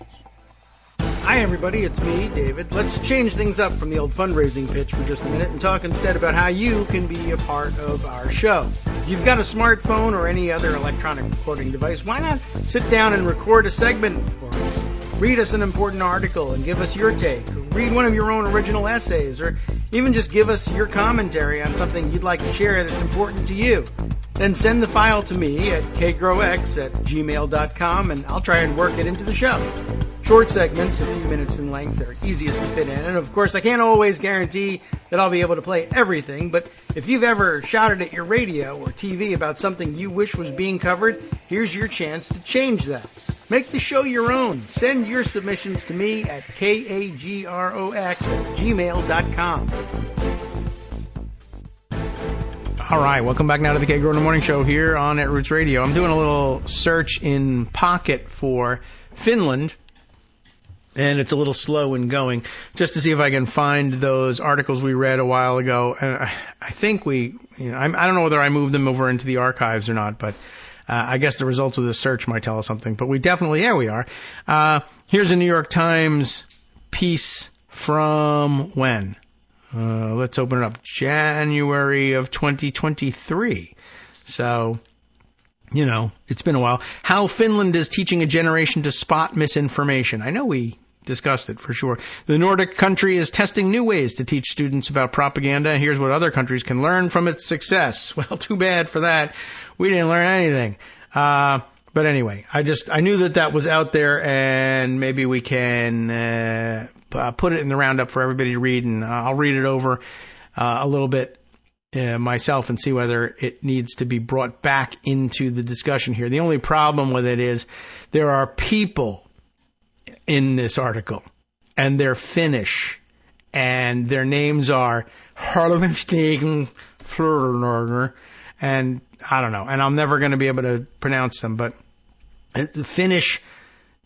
Hi everybody, it's me, David. Let's change things up from the old fundraising pitch for just a minute and talk instead about how you can be a part of our show. If you've got a smartphone or any other electronic recording device, why not sit down and record a segment for us? Read us an important article and give us your take. Or read one of your own original essays, or even just give us your commentary on something you'd like to share that's important to you. Then send the file to me at kagrox@gmail.com and I'll try and work it into the show. Short segments, a few minutes in length, are easiest to fit in. And of course, I can't always guarantee that I'll be able to play everything, but if you've ever shouted at your radio or TV about something you wish was being covered, here's your chance to change that. Make the show your own. Send your submissions to me at kagrox@gmail.com. All right, welcome back now to the Kagro in the Morning Show here on At Roots Radio. I'm doing a little search in Pocket for Finland, and it's a little slow in going, just to see if I can find those articles we read a while ago. And I think I don't know whether I moved them over into the archives or not, but I guess the results of this search might tell us something. But there we are. Here's a New York Times piece from when? Let's open it up. January of 2023. So, it's been a while. How Finland is teaching a generation to spot misinformation. I know we discussed it for sure. The Nordic country is testing new ways to teach students about propaganda. Here's what other countries can learn from its success. Well, too bad for that. We didn't learn anything. But anyway, I knew that was out there, and maybe we can put it in the roundup for everybody to read, and I'll read it over a little bit myself and see whether it needs to be brought back into the discussion here. The only problem with it is there are people in this article, and they're Finnish, and their names are Harlem Flurner, and I don't know, and I'm never going to be able to pronounce them, but the Finnish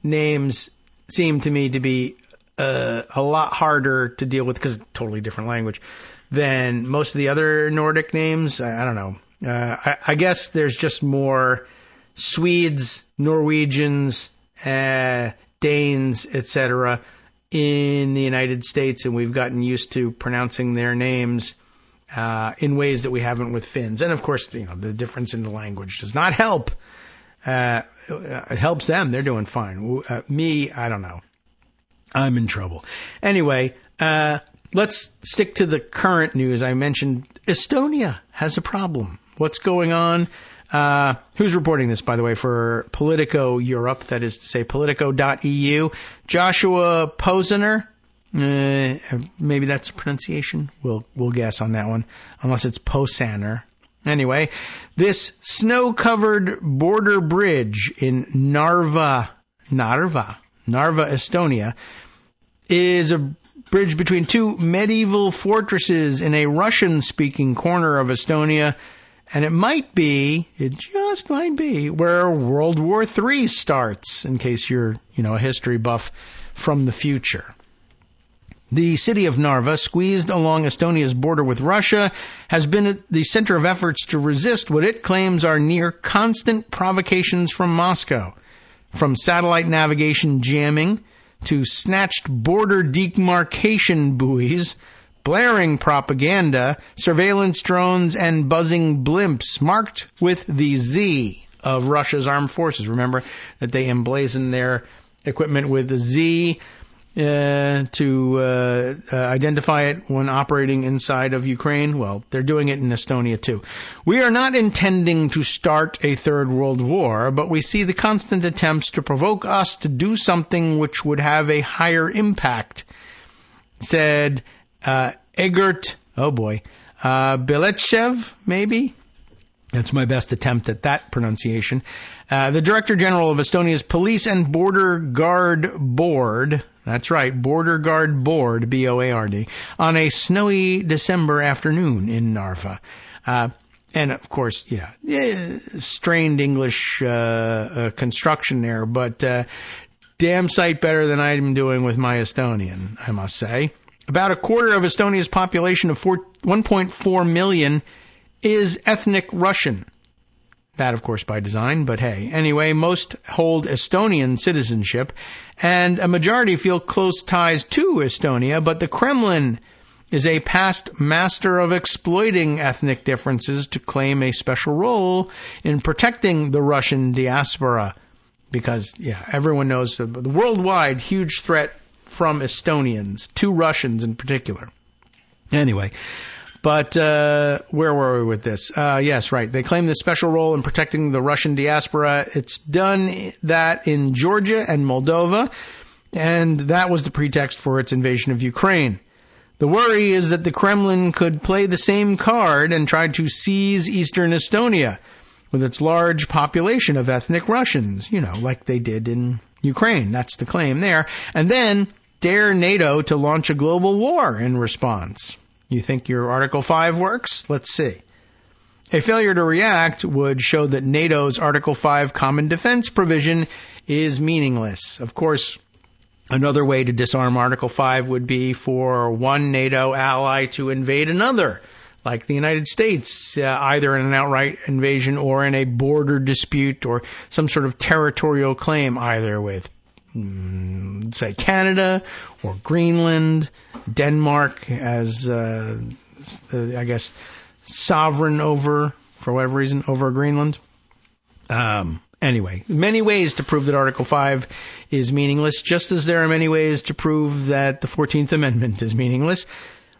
names seem to me to be a lot harder to deal with because totally different language than most of the other Nordic names. I don't know. I guess there's just more Swedes, Norwegians, Danes, etc. in the United States, and we've gotten used to pronouncing their names in ways that we haven't with Finns. And of course, the difference in the language does not help. It helps them. They're doing fine. Me, I don't know. I'm in trouble. Anyway, let's stick to the current news. I mentioned Estonia has a problem. What's going on? Who's reporting this, by the way, for Politico Europe? That is to say, Politico.eu. Joshua Posener. Maybe that's the pronunciation. We'll guess on that one, unless it's Posaner. Anyway, this snow-covered border bridge in Narva, Estonia, is a bridge between two medieval fortresses in a Russian-speaking corner of Estonia, and it just might be, where World War III starts, in case you're, a history buff from the future. The city of Narva, squeezed along Estonia's border with Russia, has been at the center of efforts to resist what it claims are near constant provocations from Moscow. From satellite navigation jamming to snatched border demarcation buoys, blaring propaganda, surveillance drones, and buzzing blimps marked with the Z of Russia's armed forces. Remember that they emblazoned their equipment with a Z to identify it when operating inside of Ukraine. Well, they're doing it in Estonia too. We are not intending to start a third world war, but we see the constant attempts to provoke us to do something which would have a higher impact, said Egert, Beletchev, maybe? That's my best attempt at that pronunciation. The Director General of Estonia's Police and Border Guard Board, that's right, Border Guard Board, B-O-A-R-D, on a snowy December afternoon in Narva. And, of course, strained English construction there, but damn sight better than I'm doing with my Estonian, I must say. About a quarter of Estonia's population of 1.4 million is ethnic Russian. That, of course, by design, but hey. Anyway, most hold Estonian citizenship, and a majority feel close ties to Estonia, but the Kremlin is a past master of exploiting ethnic differences to claim a special role in protecting the Russian diaspora. Because, everyone knows the worldwide huge threat from Estonians, to Russians in particular. Anyway, but where were we with this? Yes, right. They claim this special role in protecting the Russian diaspora. It's done that in Georgia and Moldova, and that was the pretext for its invasion of Ukraine. The worry is that the Kremlin could play the same card and try to seize eastern Estonia with its large population of ethnic Russians, like they did in Ukraine. That's the claim there. And then dare NATO to launch a global war in response. You think your Article 5 works? Let's see. A failure to react would show that NATO's Article 5 common defense provision is meaningless. Of course, another way to disarm Article 5 would be for one NATO ally to invade another, like the United States, either in an outright invasion or in a border dispute or some sort of territorial claim, either with, say, Canada or Greenland, Denmark as, I guess, sovereign over, for whatever reason, over Greenland. Anyway, many ways to prove that Article 5 is meaningless, just as there are many ways to prove that the 14th Amendment is meaningless.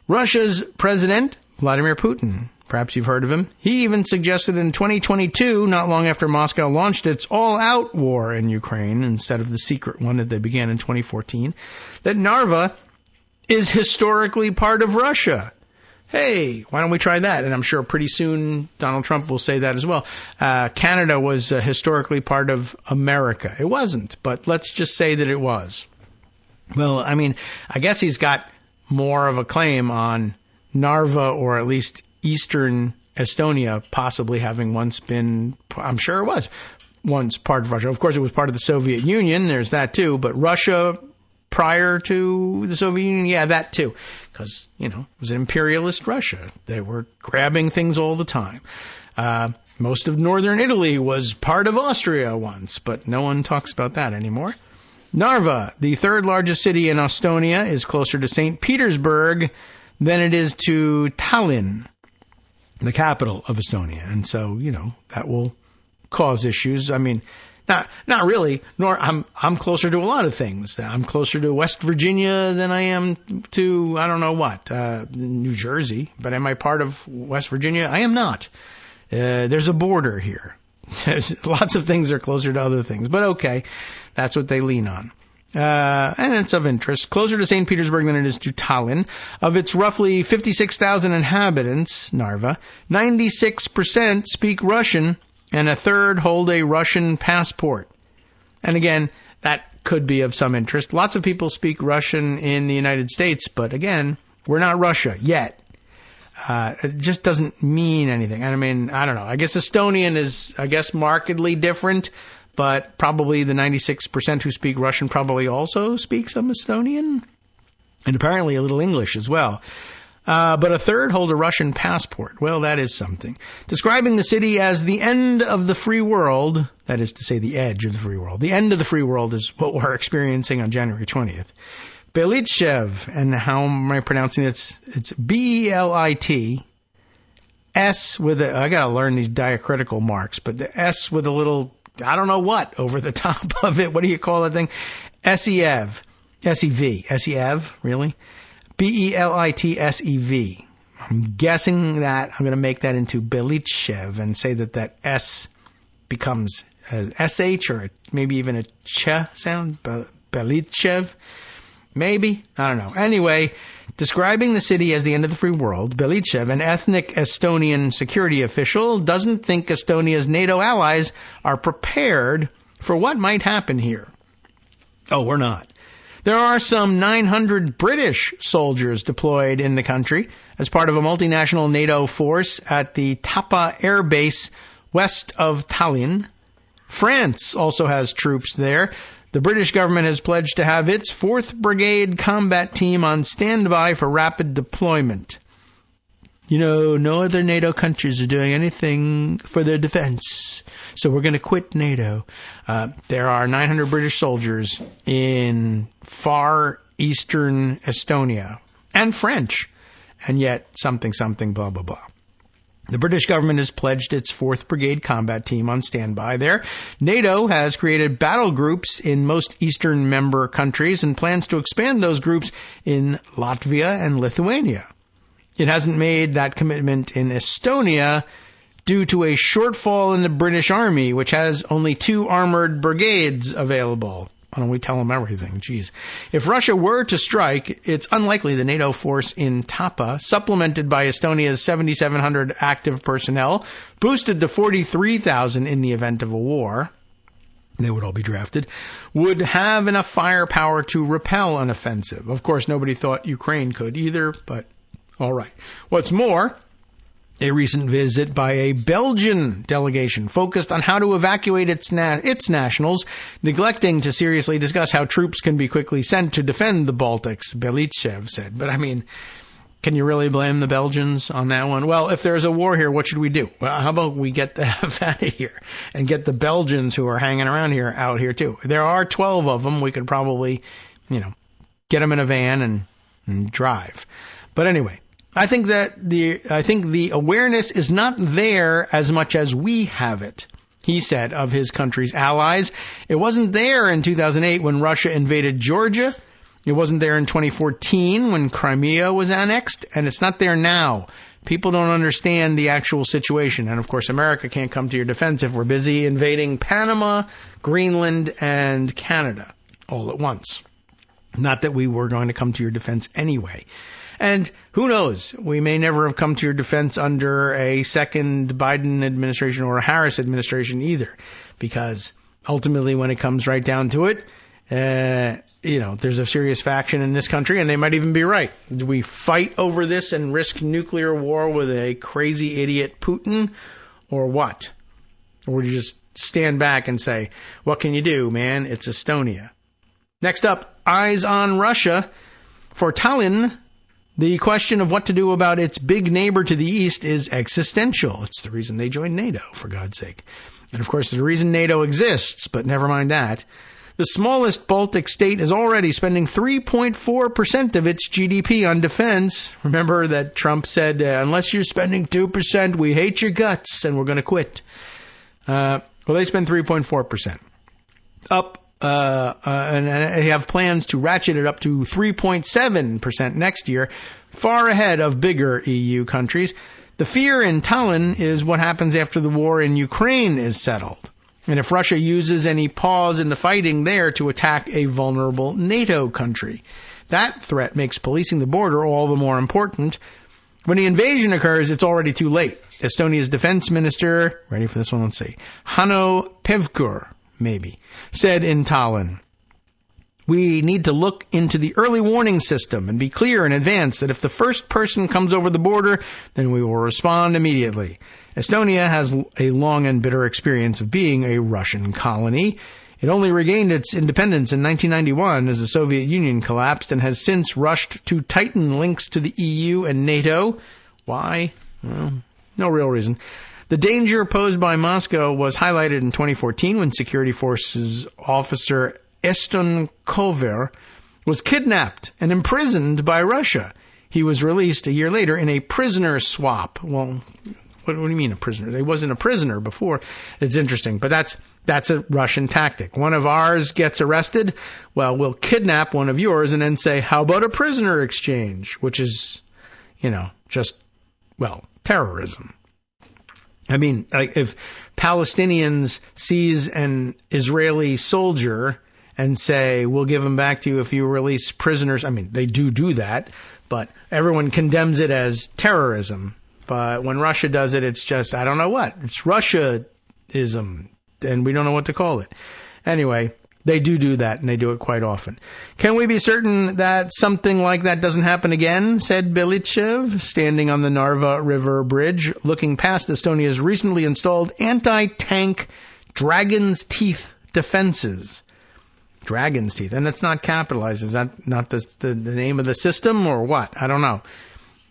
Russia's president, Vladimir Putin, perhaps you've heard of him, he even suggested in 2022, not long after Moscow launched its all-out war in Ukraine, instead of the secret one that they began in 2014, that Narva is historically part of Russia. Hey, why don't we try that? And I'm sure pretty soon Donald Trump will say that as well. Canada was historically part of America. It wasn't, but let's just say that it was. Well, I mean, I guess he's got more of a claim on Narva, or at least eastern Estonia, possibly having once been, I'm sure it was, once part of Russia. Of course, it was part of the Soviet Union. There's that too. But Russia prior to the Soviet Union, yeah, that too. Because, it was an imperialist Russia. They were grabbing things all the time. Most of northern Italy was part of Austria once, but no one talks about that anymore. Narva, the third largest city in Estonia, is closer to St. Petersburg than it is to Tallinn, the capital of Estonia. And so, that will cause issues. I mean, not really, nor I'm closer to a lot of things. I'm closer to West Virginia than I am to, I don't know what, New Jersey. But am I part of West Virginia? I am not. There's a border here. Lots of things are closer to other things. But okay, that's what they lean on. And it's of interest. Closer to St. Petersburg than it is to Tallinn. Of its roughly 56,000 inhabitants, Narva, 96% speak Russian, and a third hold a Russian passport. And again, that could be of some interest. Lots of people speak Russian in the United States, but again, we're not Russia yet. It just doesn't mean anything. I mean, I don't know. I guess Estonian is, markedly different, but probably the 96% who speak Russian probably also speak some Estonian, and apparently a little English as well. But a third hold a Russian passport. Well, that is something. Describing the city as the end of the free world, that is to say the edge of the free world. The end of the free world is what we're experiencing on January 20th. Belitchev, and how am I pronouncing it? It's B-E-L-I-T, S with a, I gotta learn these diacritical marks, but the S with a little, I don't know what, over the top of it. What do you call that thing? S-E-V, really? B-E-L-I-T-S-E-V. I'm guessing that I'm going to make that into Belitchev and say that S becomes S-H or maybe even a ch sound, Belitchev. Maybe? I don't know. Anyway, describing the city as the end of the free world, Belitchev, an ethnic Estonian security official, doesn't think Estonia's NATO allies are prepared for what might happen here. Oh, we're not. There are some 900 British soldiers deployed in the country as part of a multinational NATO force at the Tapa Air Base west of Tallinn. France also has troops there. The British government has pledged to have its 4th Brigade combat team on standby for rapid deployment. You know, no other NATO countries are doing anything for their defense, so we're going to quit NATO. There are 900 British soldiers in far eastern Estonia, and French, and yet something, blah, blah, blah. The British government has pledged its 4th Brigade combat team on standby there. NATO has created battle groups in most eastern member countries and plans to expand those groups in Latvia and Lithuania. It hasn't made that commitment in Estonia due to a shortfall in the British Army, which has only 2 armored brigades available. Why don't we tell them everything? Jeez. If Russia were to strike, it's unlikely the NATO force in Tapa, supplemented by Estonia's 7,700 active personnel, boosted to 43,000 in the event of a war, they would all be drafted, would have enough firepower to repel an offensive. Of course, nobody thought Ukraine could either, but all right. What's more, a recent visit by a Belgian delegation focused on how to evacuate its nationals, neglecting to seriously discuss how troops can be quickly sent to defend the Baltics, Belitchev said. But I mean, can you really blame the Belgians on that one? Well, if there's a war here, what should we do? Well, how about we get the F out of here and get the Belgians who are hanging around here out here too? There are 12 of them. We could probably, get them in a van and drive. But anyway, I think the awareness is not there as much as we have it, he said of his country's allies. It wasn't there in 2008 when Russia invaded Georgia. It wasn't there in 2014 when Crimea was annexed, and it's not there now. People don't understand the actual situation. And of course, America can't come to your defense if we're busy invading Panama, Greenland, and Canada all at once. Not that we were going to come to your defense anyway. And who knows, we may never have come to your defense under a second Biden administration or a Harris administration either, because ultimately when it comes right down to it, there's a serious faction in this country, and they might even be right. Do we fight over this and risk nuclear war with a crazy idiot Putin, or what? Or do you just stand back and say, what can you do, man? It's Estonia. Next up, eyes on Russia. For Tallinn, the question of what to do about its big neighbor to the east is existential. It's the reason they joined NATO, for God's sake. And of course, the reason NATO exists, but never mind that. The smallest Baltic state is already spending 3.4% of its GDP on defense. Remember that Trump said, unless you're spending 2%, we hate your guts and we're going to quit. Well, they spend 3.4%. Up. And they have plans to ratchet it up to 3.7% next year, far ahead of bigger EU countries. The fear in Tallinn is what happens after the war in Ukraine is settled. And if Russia uses any pause in the fighting there to attack a vulnerable NATO country. That threat makes policing the border all the more important. When the invasion occurs, it's already too late. Estonia's defense minister, ready for this one, let's see, Hanno Pevkur, maybe, said in Tallinn, we need to look into the early warning system and be clear in advance that if the first person comes over the border, then we will respond immediately. Estonia has a long and bitter experience of being a Russian colony. It only regained its independence in 1991 as the Soviet Union collapsed and has since rushed to tighten links to the EU and NATO. Why? Well, no real reason. The danger posed by Moscow was highlighted in 2014 when Security Forces officer Eston Kover was kidnapped and imprisoned by Russia. He was released a year later in a prisoner swap. Well, What do you mean a prisoner? He wasn't a prisoner before. It's interesting, but that's a Russian tactic. One of ours gets arrested. Well, we'll kidnap one of yours and then say, how about a prisoner exchange? Which is, terrorism. I mean, like if Palestinians seize an Israeli soldier and say, we'll give him back to you if you release prisoners. I mean, they do that, but everyone condemns it as terrorism. But when Russia does it, it's just, I don't know what. It's Russia-ism, and we don't know what to call it. Anyway, they do that, and they do it quite often. Can we be certain that something like that doesn't happen again, said Belitchev, standing on the Narva River Bridge, looking past Estonia's recently installed anti-tank Dragon's Teeth defenses. Dragon's Teeth, and it's not capitalized. Is that not the name of the system, or what? I don't know.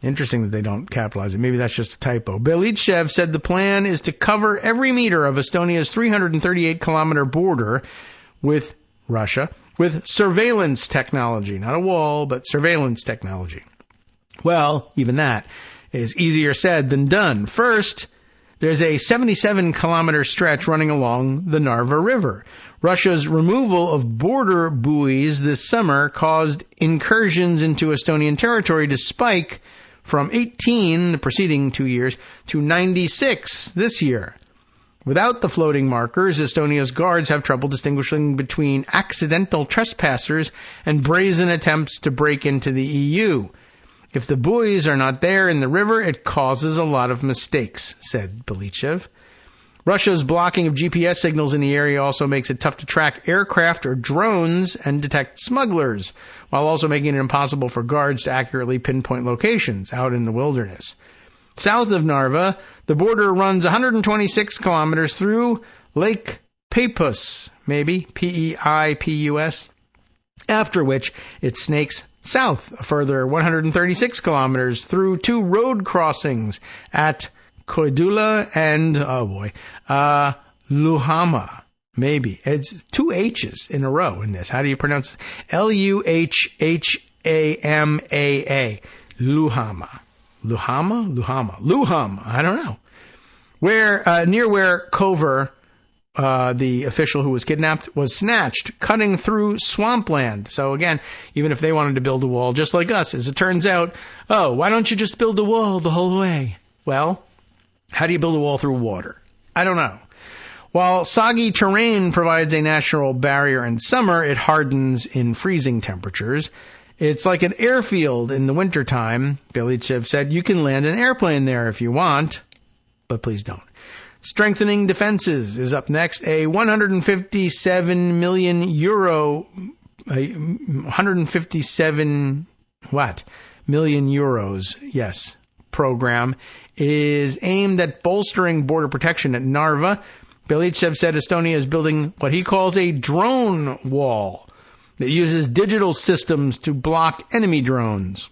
Interesting that they don't capitalize it. Maybe that's just a typo. Belitchev said the plan is to cover every meter of Estonia's 338-kilometer border with Russia with surveillance technology. Not a wall, but surveillance technology. Well, even that is easier said than done. First, there's a 77-kilometer stretch running along the Narva River. Russia's removal of border buoys this summer caused incursions into Estonian territory to spike from 18 the preceding 2 years to 96 this year. Without the floating markers, Estonia's guards have trouble distinguishing between accidental trespassers and brazen attempts to break into the EU. If the buoys are not there in the river, it causes a lot of mistakes, said Belitchev. Russia's blocking of GPS signals in the area also makes it tough to track aircraft or drones and detect smugglers, while also making it impossible for guards to accurately pinpoint locations out in the wilderness. South of Narva, the border runs 126 kilometers through Lake Peipus, maybe, Peipus, after which it snakes south a further 136 kilometers through two road crossings at Koidula and, Luhama, maybe. It's two H's in a row in this. How do you pronounce it? Luhhamaa. Luhama. I don't know. Near where Kover, the official who was kidnapped, was snatched, cutting through swampland. So again, even if they wanted to build a wall, just like us, as it turns out, why don't you just build a wall the whole way? Well, how do you build a wall through water? I don't know. While soggy terrain provides a natural barrier in summer, it hardens in freezing temperatures. It's like an airfield in the wintertime, Belitchev said. You can land an airplane there if you want, but please don't. Strengthening defenses is up next. A 157 million euros, yes, program is aimed at bolstering border protection at Narva. Belitchev said Estonia is building what he calls a drone wall that uses digital systems to block enemy drones.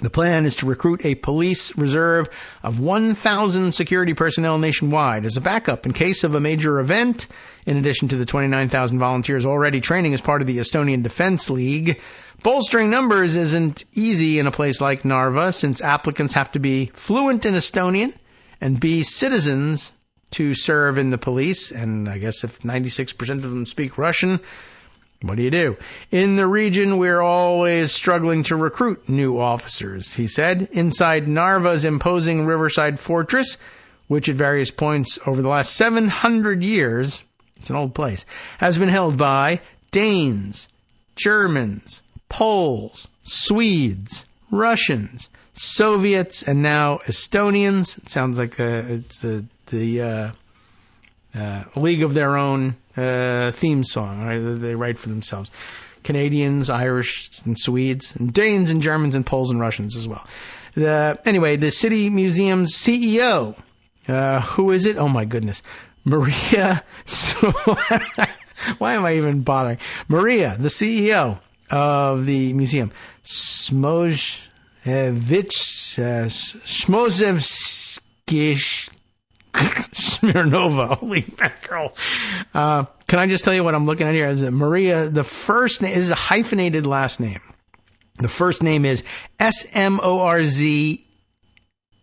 The plan is to recruit a police reserve of 1,000 security personnel nationwide as a backup in case of a major event, in addition to the 29,000 volunteers already training as part of the Estonian Defense League. Bolstering numbers isn't easy in a place like Narva, since applicants have to be fluent in Estonian and be citizens to serve in the police. And I guess if 96% of them speak Russian, what do you do? In the region, we're always struggling to recruit new officers, he said. Inside Narva's imposing riverside fortress, which at various points over the last 700 years, it's an old place, has been held by Danes, Germans, Poles, Swedes, Russians, Soviets, and now Estonians. It sounds like it's the League of Their Own theme song, right? They write for themselves. Canadians, Irish, and Swedes, and Danes, and Germans, and Poles, and Russians as well. Anyway, the City Museum's CEO, who is it? Oh my goodness. Maria. Why am I even bothering? Maria, the CEO of the museum, Smozevskish Smirnova. Holy mackerel. Can I just tell you what I'm looking at here? Is that Maria, the first name is a hyphenated last name. The first name is Smorz,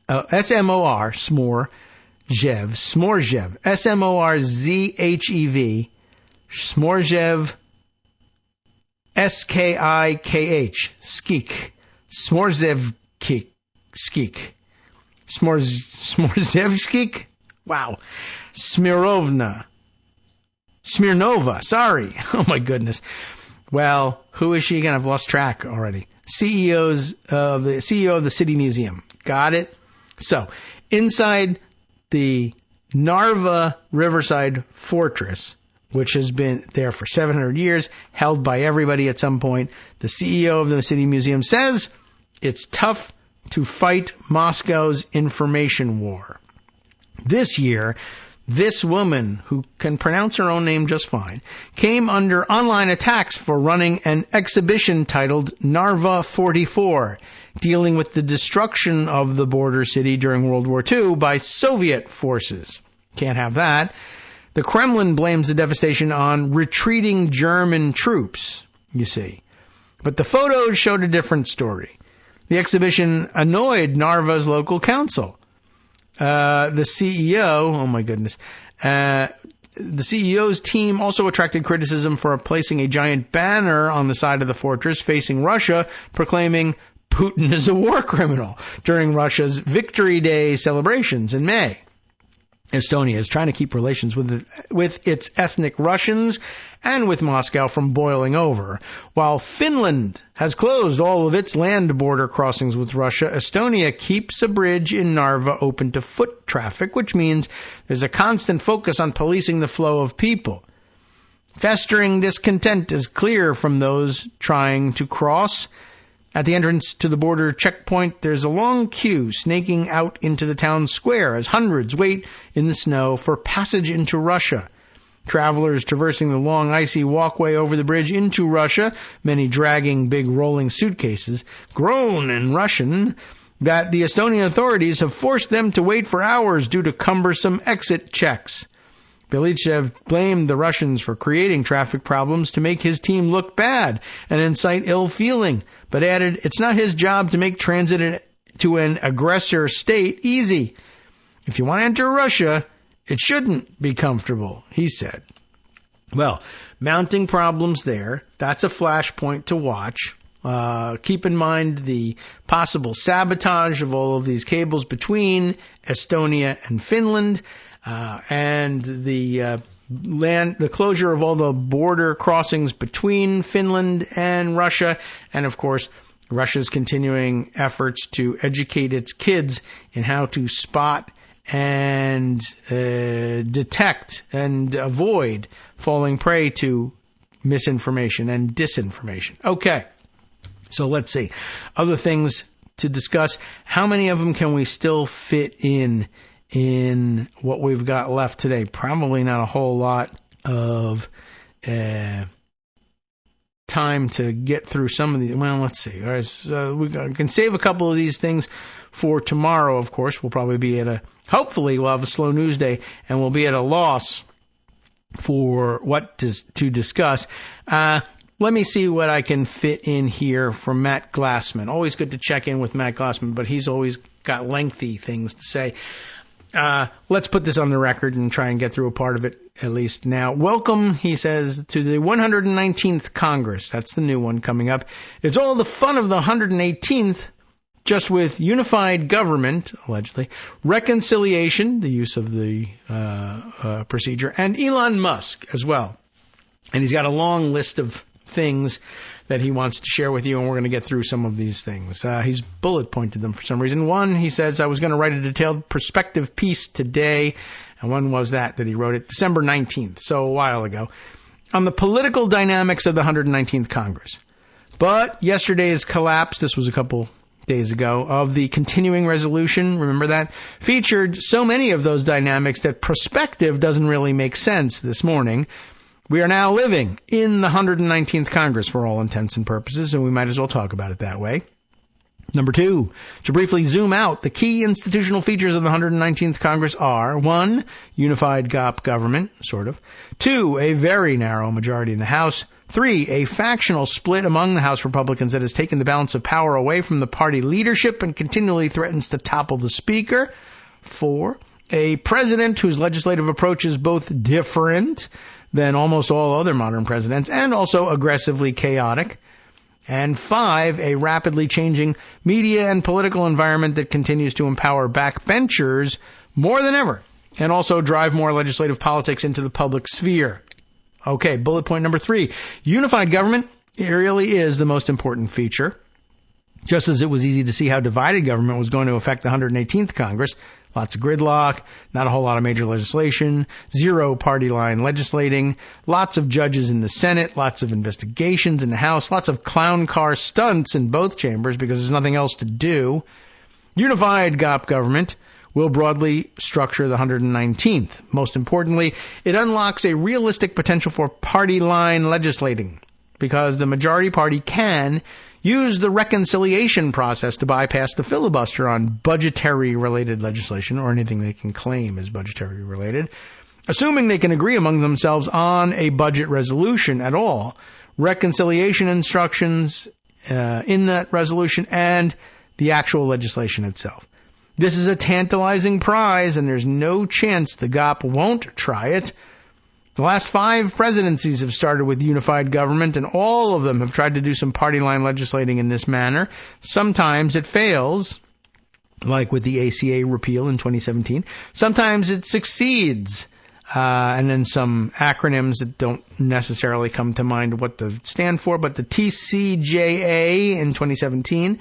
S-M-O-R, Smorzev, S-M-O-R-Z-H-E-V, Smorzev, S-K-I-K-H, Skik, Smorzevskik, Smorzevskik, wow, Smirnova, sorry, oh my goodness. Well, who is she again? I've lost track already. CEO of the City Museum. Got it? So, inside the Narva Riverside Fortress, which has been there for 700 years, held by everybody at some point, the CEO of the City Museum says it's tough to fight Moscow's information war. This year, this woman, who can pronounce her own name just fine, came under online attacks for running an exhibition titled Narva 44, dealing with the destruction of the border city during World War II by Soviet forces. Can't have that. The Kremlin blames the devastation on retreating German troops, you see. But the photos showed a different story. The exhibition annoyed Narva's local council. The CEO, oh my goodness, the CEO's team also attracted criticism for placing a giant banner on the side of the fortress facing Russia, proclaiming Putin is a war criminal during Russia's Victory Day celebrations in May. Estonia is trying to keep relations with its ethnic Russians and with Moscow from boiling over. While Finland has closed all of its land border crossings with Russia, Estonia keeps a bridge in Narva open to foot traffic, which means there's a constant focus on policing the flow of people. Festering discontent is clear from those trying to cross. At the entrance to the border checkpoint, there's a long queue snaking out into the town square as hundreds wait in the snow for passage into Russia. Travelers traversing the long icy walkway over the bridge into Russia, many dragging big rolling suitcases, groan in Russian that the Estonian authorities have forced them to wait for hours due to cumbersome exit checks. Belichev blamed the Russians for creating traffic problems to make his team look bad and incite ill feeling, but added it's not his job to make transit to an aggressor state easy. If you want to enter Russia, it shouldn't be comfortable, he said. Well, mounting problems there. That's a flashpoint to watch. Keep in mind the possible sabotage of all of these cables between Estonia and Finland. And the closure of all the border crossings between Finland and Russia, and of course, Russia's continuing efforts to educate its kids in how to spot and detect and avoid falling prey to misinformation and disinformation. Okay, so let's see. Other things to discuss. How many of them can we still fit in what we've got left today? Probably not a whole lot of time to get through some of these. Well, let's see. All right, we can save a couple of these things for tomorrow, of course. We'll probably be hopefully we'll have a slow news day, and we'll be at a loss for what to discuss. Let me see what I can fit in here from Matt Glassman. Always good to check in with Matt Glassman, but he's always got lengthy things to say. Let's put this on the record and try and get through a part of it at least now. Welcome, he says, to the 119th Congress. That's the new one coming up. It's all the fun of the 118th, just with unified government, allegedly, reconciliation, the use of the procedure, and Elon Musk as well. And he's got a long list of things that he wants to share with you, and we're going to get through some of these things. He's bullet pointed them for some reason. One, he says, I was going to write a detailed perspective piece today, and when was that he wrote it? December 19th, so a while ago, on the political dynamics of the 119th Congress. But yesterday's collapse, this was a couple days ago, of the continuing resolution, remember that, featured so many of those dynamics that perspective doesn't really make sense this morning. We are now living in the 119th Congress for all intents and purposes, and we might as well talk about it that way. Number two, to briefly zoom out, the key institutional features of the 119th Congress are, 1, unified government, sort of. 2, a very narrow majority in the House. 3, a factional split among the House Republicans that has taken the balance of power away from the party leadership and continually threatens to topple the Speaker. 4, a president whose legislative approach is both different than almost all other modern presidents and also aggressively chaotic. And 5, a rapidly changing media and political environment that continues to empower backbenchers more than ever and also drive more legislative politics into the public sphere. Okay, bullet point number 3. Unified government, it really is the most important feature. Just as it was easy to see how divided government was going to affect the 118th Congress, lots of gridlock, not a whole lot of major legislation, 0 party line legislating, lots of judges in the Senate, lots of investigations in the House, lots of clown car stunts in both chambers because there's nothing else to do. Unified GOP government will broadly structure the 119th. Most importantly, it unlocks a realistic potential for party line legislating because the majority party can use the reconciliation process to bypass the filibuster on budgetary-related legislation or anything they can claim is budgetary-related, assuming they can agree among themselves on a budget resolution at all, reconciliation instructions in that resolution, and the actual legislation itself. This is a tantalizing prize, and there's no chance the GOP won't try it. The last 5 presidencies have started with unified government, and all of them have tried to do some party line legislating in this manner. Sometimes it fails, like with the ACA repeal in 2017. Sometimes it succeeds, and then some acronyms that don't necessarily come to mind what they stand for, but the TCJA in 2017,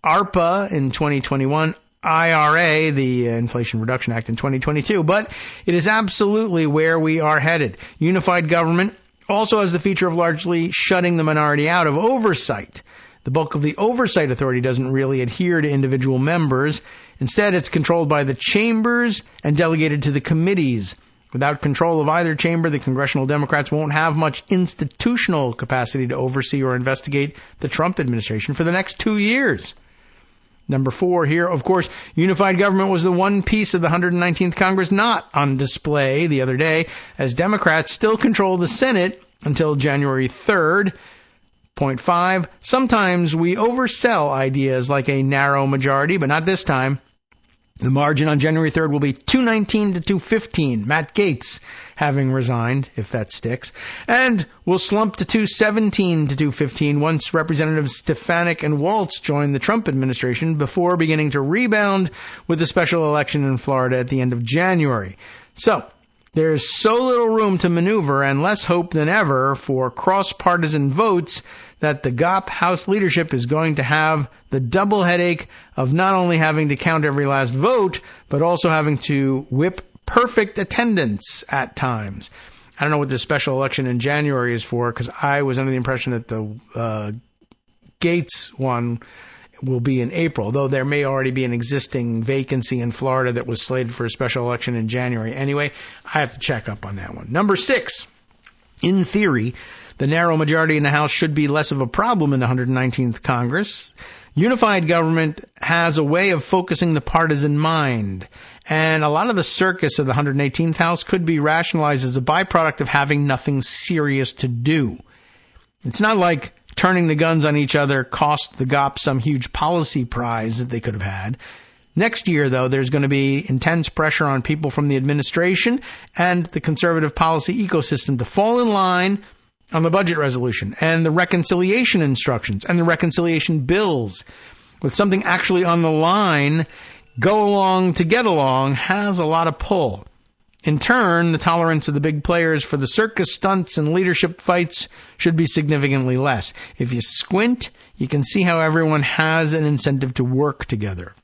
ARPA in 2021, IRA, the Inflation Reduction Act in 2022, but it is absolutely where we are headed. Unified government also has the feature of largely shutting the minority out of oversight. The bulk of the oversight authority doesn't really adhere to individual members. Instead, it's controlled by the chambers and delegated to the committees. Without control of either chamber, the congressional Democrats won't have much institutional capacity to oversee or investigate the Trump administration for the next 2 years. Number 4 here, of course, unified government was the one piece of the 119th Congress not on display the other day, as Democrats still control the Senate until January 3rd. Point 5, sometimes we oversell ideas like a narrow majority, but not this time. The margin on January 3rd will be 219 to 215, Matt Gaetz having resigned, if that sticks, and will slump to 217 to 215 once Representatives Stefanik and Waltz join the Trump administration before beginning to rebound with the special election in Florida at the end of January. So, there's so little room to maneuver and less hope than ever for cross-partisan votes that the GOP House leadership is going to have the double headache of not only having to count every last vote, but also having to whip perfect attendance at times. I don't know what this special election in January is for, because I was under the impression that the Gaetz one will be in April, though there may already be an existing vacancy in Florida that was slated for a special election in January. Anyway, I have to check up on that one. Number 6, in theory, the narrow majority in the House should be less of a problem in the 119th Congress. Unified government has a way of focusing the partisan mind, and a lot of the circus of the 118th House could be rationalized as a byproduct of having nothing serious to do. It's not like turning the guns on each other cost the GOP some huge policy prize that they could have had. Next year, though, there's going to be intense pressure on people from the administration and the conservative policy ecosystem to fall in line on the budget resolution and the reconciliation instructions and the reconciliation bills. With something actually on the line, go along to get along has a lot of pull. In turn, the tolerance of the big players for the circus stunts and leadership fights should be significantly less. If you squint, you can see how everyone has an incentive to work together.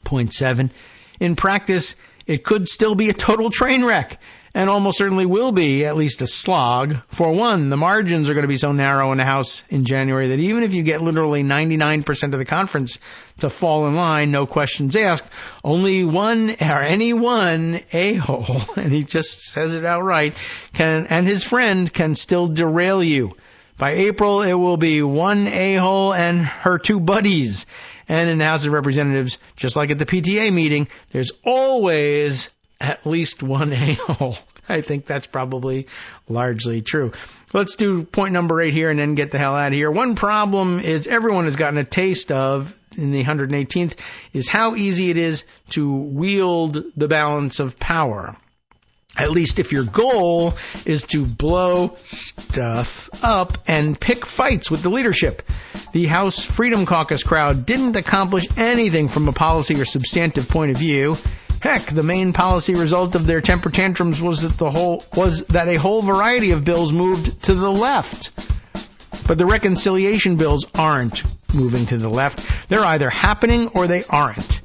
Point 7, in practice, it could still be a total train wreck, and almost certainly will be at least a slog. For one, the margins are going to be so narrow in the House in January that even if you get literally 99% of the conference to fall in line, no questions asked, only one or any one a-hole, and he just says it outright, and his friend can still derail you. By April, it will be one a-hole and her 2 buddies. And in the House of Representatives, just like at the PTA meeting, there's always at least one a-hole. I think that's probably largely true. Let's do point number 8 here and then get the hell out of here. One problem is everyone has gotten a taste of in the 118th is how easy it is to wield the balance of power. At least if your goal is to blow stuff up and pick fights with the leadership. The House Freedom Caucus crowd didn't accomplish anything from a policy or substantive point of view. Heck, the main policy result of their temper tantrums was that a whole variety of bills moved to the left. But the reconciliation bills aren't moving to the left. They're either happening or they aren't.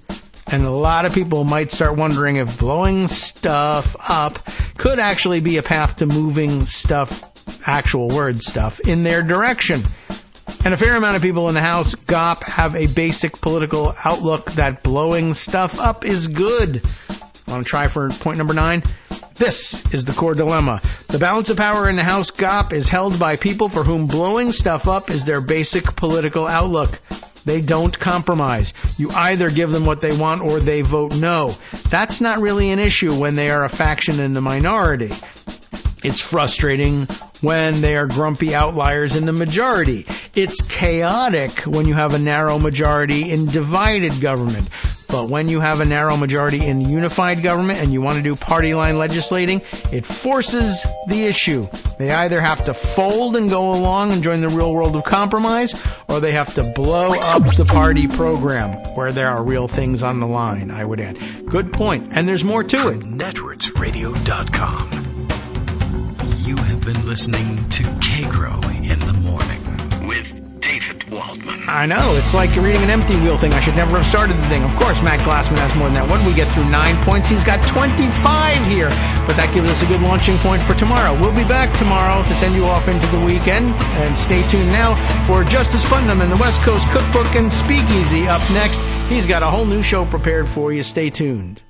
And a lot of people might start wondering if blowing stuff up could actually be a path to moving stuff, actual word stuff, in their direction. And a fair amount of people in the House GOP have a basic political outlook that blowing stuff up is good. Want to try for point number 9? This is the core dilemma. The balance of power in the House GOP is held by people for whom blowing stuff up is their basic political outlook. They don't compromise. You either give them what they want or they vote no. That's not really an issue when they are a faction in the minority. It's frustrating when they are grumpy outliers in the majority. It's chaotic when you have a narrow majority in divided government. But when you have a narrow majority in unified government and you want to do party line legislating, it forces the issue. They either have to fold and go along and join the real world of compromise, or they have to blow up the party program, where there are real things on the line, I would add. Good point. And there's more to it. Networksradio.com. You have been listening to Kagro in the Morning with David Waldman. I know. It's like reading an empty wheel thing. I should never have started the thing. Of course, Matt Glassman has more than that. What did we get through? 9 points. He's got 25 here. But that gives us a good launching point for tomorrow. We'll be back tomorrow to send you off into the weekend. And stay tuned now for Justice Putnam and the West Coast Cookbook and Speakeasy up next. He's got a whole new show prepared for you. Stay tuned.